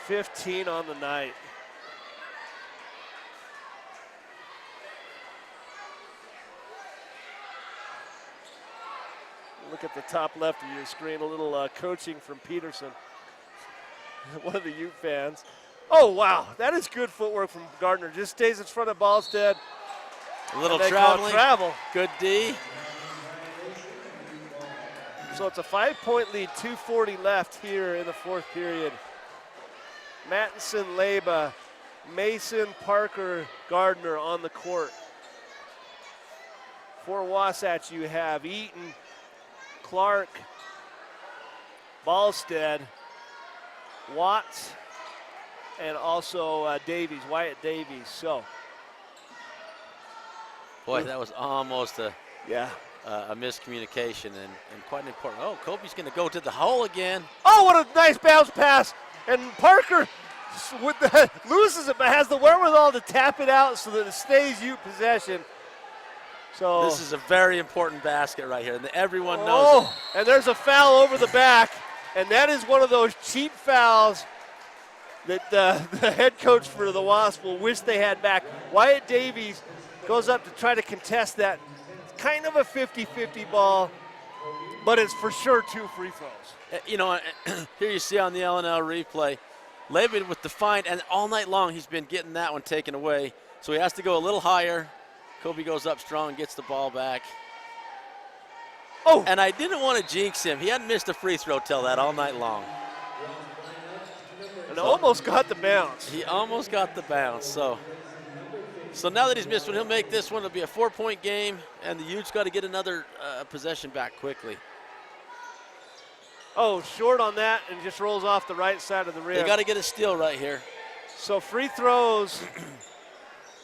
$15 on the night. Look at the top left of your screen, a little coaching from Peterson, one of the Ute fans. Oh, wow, that is good footwork from Gardner. Just stays in front of Ballstead. A little traveling. Travel. Good D. So it's a 5-point lead, 2:40 left here in the fourth period. Mattinson, Leba, Mason, Parker, Gardner on the court. For Wasatch, you have Eaton, Clark, Ballstead, Watts, and also Davies, Wyatt Davies. So, boy, that was almost a miscommunication and quite an important. Oh, Kobe's going to go to the hole again. Oh, what a nice bounce pass! And Parker loses it, but has the wherewithal to tap it out so that it stays Ute possession. So this is a very important basket right here, and everyone knows it. And there's a foul over the back, and that is one of those cheap fouls that the head coach for the Wasps will wish they had back. Wyatt Davies goes up to try to contest that. It's kind of a 50-50 ball, but it's for sure 2 free throws. Here you see on the LNL replay, Levin with the find, and all night long he's been getting that one taken away. So he has to go a little higher. Kobe goes up strong and gets the ball back. Oh! And I didn't want to jinx him. He hadn't missed a free throw till that all night long. And almost got the bounce. He almost got the bounce. So now that he's missed one, he'll make this one. It'll be a 4-point game, and the Utes got to get another possession back quickly. Oh, short on that and just rolls off the right side of the rim. They got to get a steal right here. So free throws.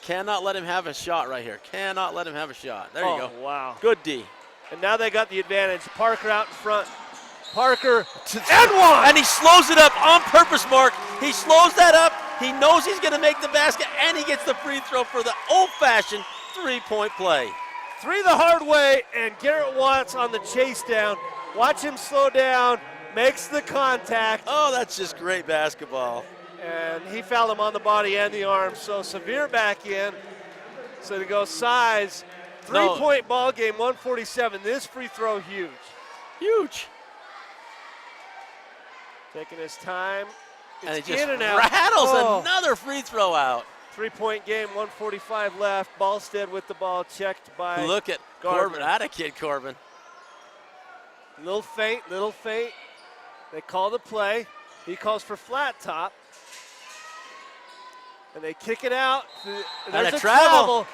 Cannot let him have a shot right here. Cannot let him have a shot. There you go. Wow. Good D. And now they got the advantage. Parker out in front. Parker, and one! And he slows it up on purpose, Mark. He slows that up. He knows he's going to make the basket, and he gets the free throw for the old-fashioned 3-point play. 3 the hard way, and Garrett Watts on the chase down. Watch him slow down, makes the contact. Oh, that's just great basketball. And he fouled him on the body and the arm. So Severe back in. So to go size, 3-point ball game, 147. This free throw huge. Huge. Taking his time. And It's it just in and out. rattles another free throw out. 3-point game, 145 left. Ballstead with the ball, checked by Look at Gardner. Corbin. Atta kid, Corbin. Little feint. They call the play. He calls for flat top. And they kick it out. There's a a travel.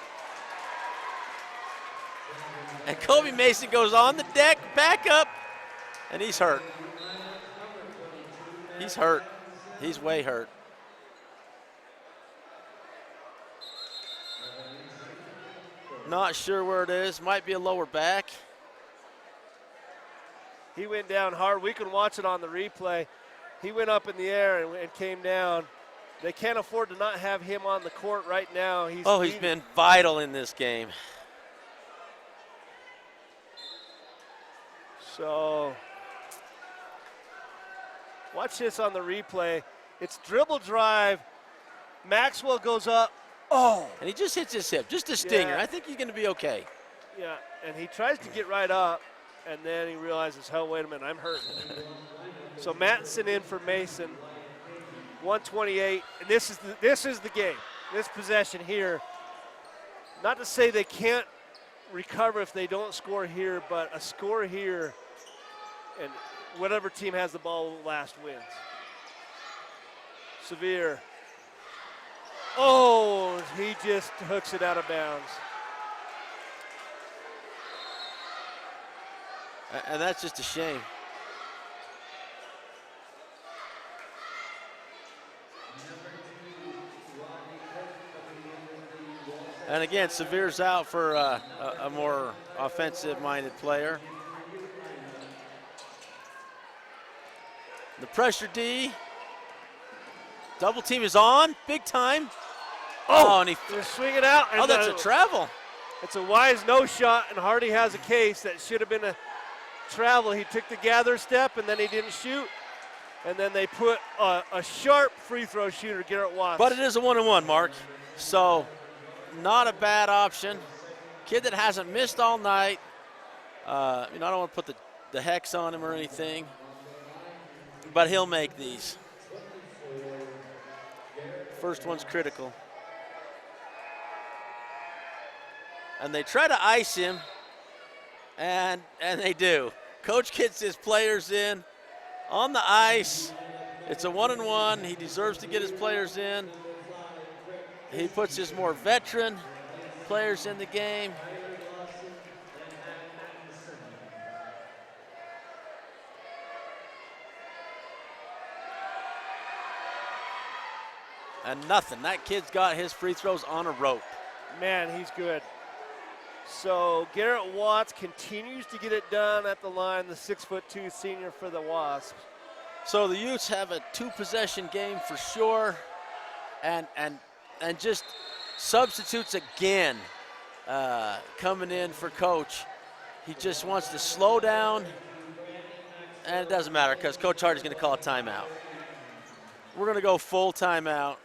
And Kobe Mason goes on the deck, back up, and he's hurt. He's hurt. He's way hurt. Not sure where it is. Might be a lower back. He went down hard. We can watch it on the replay. He went up in the air and came down. They can't afford to not have him on the court right now. He's been vital in this game. So watch this on the replay. It's dribble drive. Maxwell goes up. Oh. And he just hits his hip, just a stinger. Yeah. I think he's going to be okay. Yeah, and he tries to get right up, and then he realizes, oh, wait a minute, I'm hurt. So Mattinson in for Mason. 128, and this is the game. This possession here. Not to say they can't recover if they don't score here, but a score here, and whatever team has the ball last wins. Severe. Oh, he just hooks it out of bounds. And that's just a shame. And again, Severe's out for a more offensive-minded player. The pressure D. Double team is on, big time. Oh, and they're swinging out. And that's a travel. It's a wise no shot, and Hardy has a case that should have been a travel. He took the gather step, and then he didn't shoot. And then they put a sharp free throw shooter, Garrett Watts. But it is a 1-on-1, Mark. So not a bad option. Kid that hasn't missed all night. I don't want to put the hex on him or anything, but he'll make these. First one's critical. And they try to ice him, and they do. Coach gets his players in on the ice. It's a 1-on-1. He deserves to get his players in. He puts his more veteran players in the game. And nothing. That kid's got his free throws on a rope. Man, he's good. So Garrett Watts continues to get it done at the line, the 6'2" senior for the Wasps. So the Utes have a 2-possession game for sure, and just substitutes again coming in for Coach. He just wants to slow down, and it doesn't matter because Coach Hardy's going to call a timeout. We're going to go full timeout.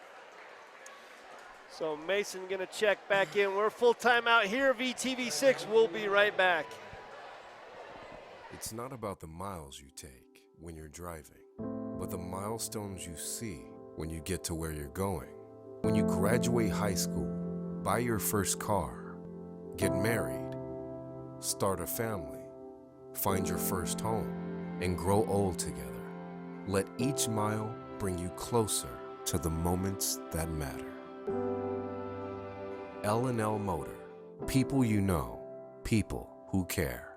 So Mason going to check back in. We're full timeout here, VTV6. We'll be right back. It's not about the miles you take when you're driving, but the milestones you see when you get to where you're going. When you graduate high school, buy your first car, get married, start a family, find your first home, and grow old together. Let each mile bring you closer to the moments that matter. L&L Motor. People you know, people who care.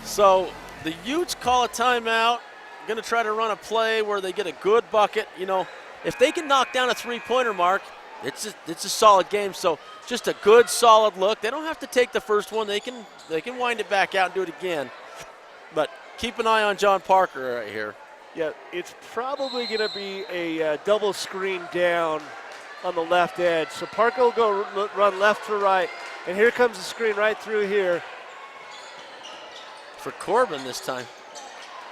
So the Utes call a timeout. Going to try to run a play where they get a good bucket. You know, if they can knock down a three-pointer, Mark, it's a solid game. So just a good, solid look. They don't have to take the first one. They can wind it back out and do it again. But keep an eye on John Parker right here. Yeah, it's probably going to be a double screen down on the left edge. So Parker will go run left to right. And here comes the screen right through here. For Corbin this time.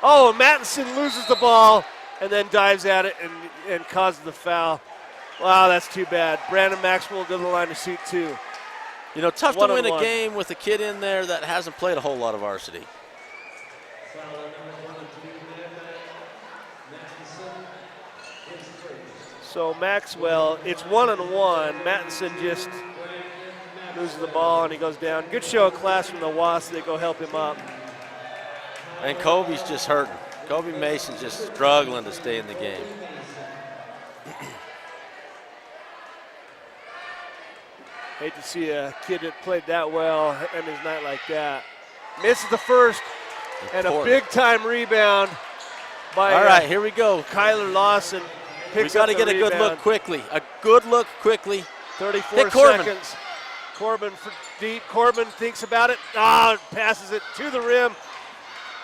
Oh, Mattinson loses the ball and then dives at it and causes the foul. Wow, that's too bad. Brandon Maxwell to the line to shoot two. You know, tough to win a game with a kid in there that hasn't played a whole lot of varsity. So Maxwell, it's 1-on-1. Mattinson just loses the ball and he goes down. Good show of class from the Wasps. They go help him up. And Kobe's just hurting. Kobe Mason's just struggling to stay in the game. Hate to see a kid that played that well end his night like that. Misses the first, and a big-time rebound by all right, here we go. Kyler Lawson. We got to get a good look quickly. A good look quickly. 34 seconds. Corbin for deep. Corbin thinks about it. Passes it to the rim.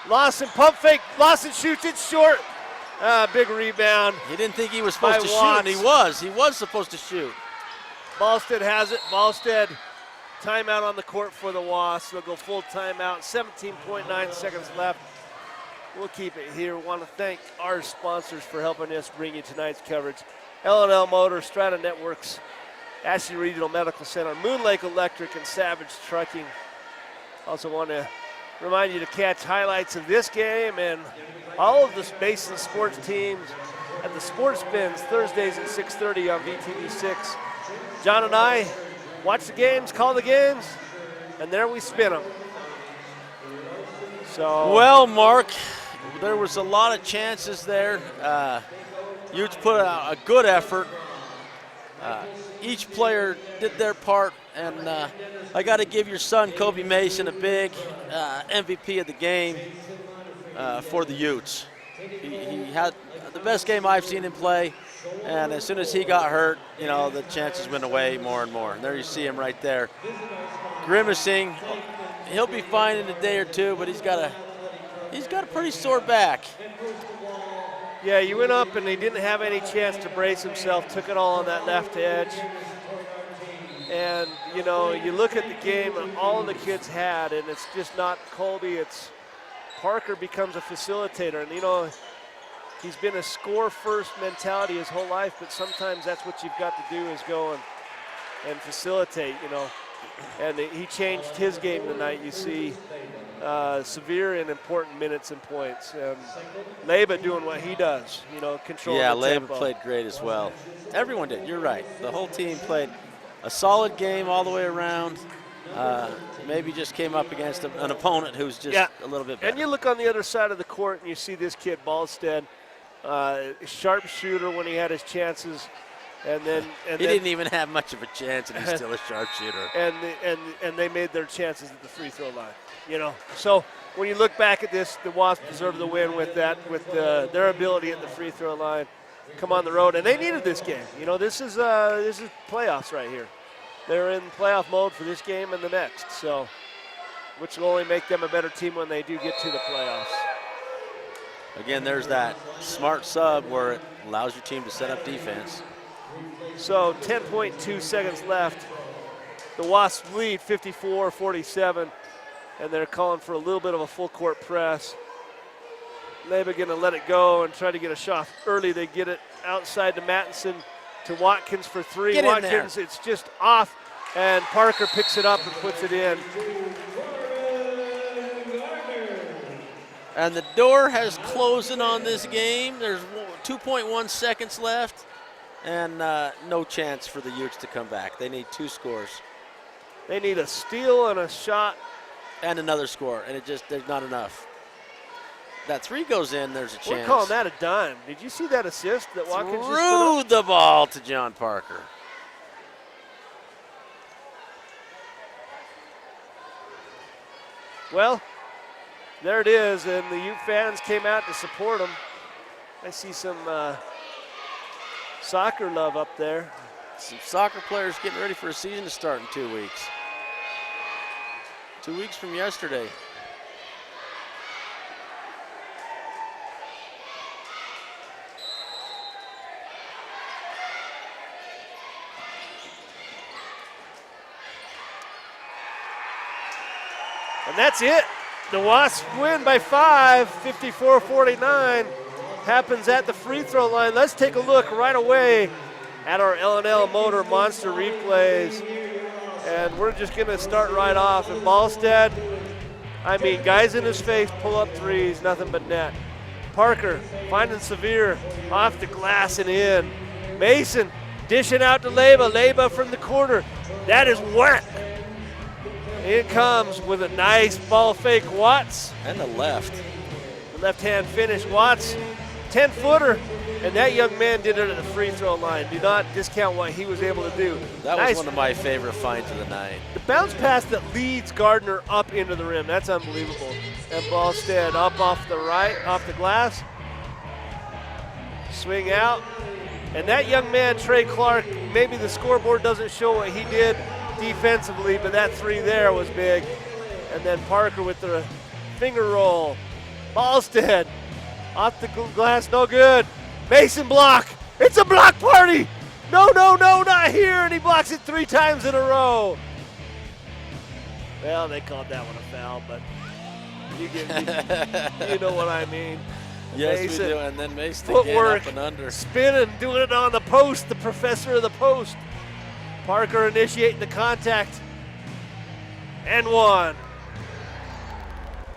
Lawson pump fake. Lawson shoots it short. Big rebound. He didn't think he was supposed to shoot, and he was supposed to shoot. Ballstead has it. Ballstead, timeout on the court for the Wasps. They'll go full timeout. 17.9 seconds left. We'll keep it here. We want to thank our sponsors for helping us bring you tonight's coverage. L&L Motors, Strata Networks, Ashley Regional Medical Center, Moon Lake Electric, and Savage Trucking. Also want to remind you to catch highlights of this game and all of the Basin sports teams at the Sports Bins Thursdays at 6:30 on VTV6. John and I watch the games, call the games, and there we spin them. So well, Mark, there was a lot of chances there. Utes put out a good effort. Each player did their part, and I got to give your son, Kobe Mason, a big MVP of the game for the Utes. He had the best game I've seen him play, and as soon as he got hurt, the chances went away more and more. And there you see him right there, grimacing. He'll be fine in a day or two, but he's got a pretty sore back. Yeah, he went up and he didn't have any chance to brace himself, took it all on that left edge. And, you look at the game and all the kids had, and it's just not Colby, it's Parker becomes a facilitator. And, he's been a score-first mentality his whole life, but sometimes that's what you've got to do is go and facilitate, And he changed his game tonight. You see severe and important minutes and points. Leyba doing what he does, control the tempo. Yeah, Leyba played great as well. Everyone did. You're right. The whole team played a solid game all the way around. Maybe just came up against an opponent who's just a little bit better. And you look on the other side of the court and you see this kid, Ballstead, sharp shooter when he had his chances. And then he didn't even have much of a chance, and he's still a sharpshooter. And they made their chances at the free throw line, So when you look back at this, the Wasps deserve the win with that, with their ability at the free throw line, come on the road, and they needed this game. This is playoffs right here. They're in playoff mode for this game and the next, so which will only make them a better team when they do get to the playoffs. Again, there's that smart sub where it allows your team to set up defense. So 10.2 seconds left. The Wasps lead 54-47, and they're calling for a little bit of a full court press. Leyba going to let it go and try to get a shot early. They get it outside to Mattinson, to Watkins for three. Get Watkins, it's just off, and Parker picks it up and puts it in. And the door has closing on this game. There's 2.1 seconds left. And no chance for the Utes to come back. They need 2 scores. They need a steal and a shot. And another score, and there's not enough. That 3 goes in, there's a chance. We're calling that a dime. Did you see that assist that Watkins just put up? Threw the ball to John Parker. Well, there it is, and the Ute fans came out to support him. I see some soccer love up there. Some soccer players getting ready for a season to start in 2 weeks. 2 weeks from yesterday. And that's it. The Wasps win by 5, 54-49. Happens at the free throw line. Let's take a look right away at our L&L Motor Monster replays. And we're just going to start right off. And Ballstead, guys in his face, pull up threes, nothing but net. Parker finding Severe off the glass and in. Mason dishing out to Leyba. Leyba from the corner. That is wet. In comes with a nice ball fake, Watts. And the left. The left-hand finish, Watts. 10-footer, And that young man did it at the free throw line. Do not discount what he was able to do. That nice. was one of my favorite finds of the night. The bounce pass that leads Gardner up into the rim. That's unbelievable. And Ballstead up off the right, off the glass. Swing out. And that young man, Trey Clark, maybe the scoreboard doesn't show what he did defensively, but that three there was big. And then Parker with the finger roll. Ballstead off the glass, no good. Mason block. It's a block party. No, not here. And he blocks it 3 times in a row. Well, they called that one a foul, but you know what I mean. Yes, Mason, we do. And then Mason footwork, again up and under. spinning, doing it on the post, the professor of the post. Parker initiating the contact. And one.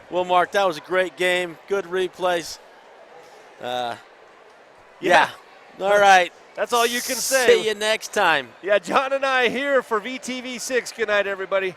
Well, Mark, that was a great game. Good replays. Yeah. All right. That's all you can say. See you next time. Yeah, John and I here for VTV6. Good night, everybody.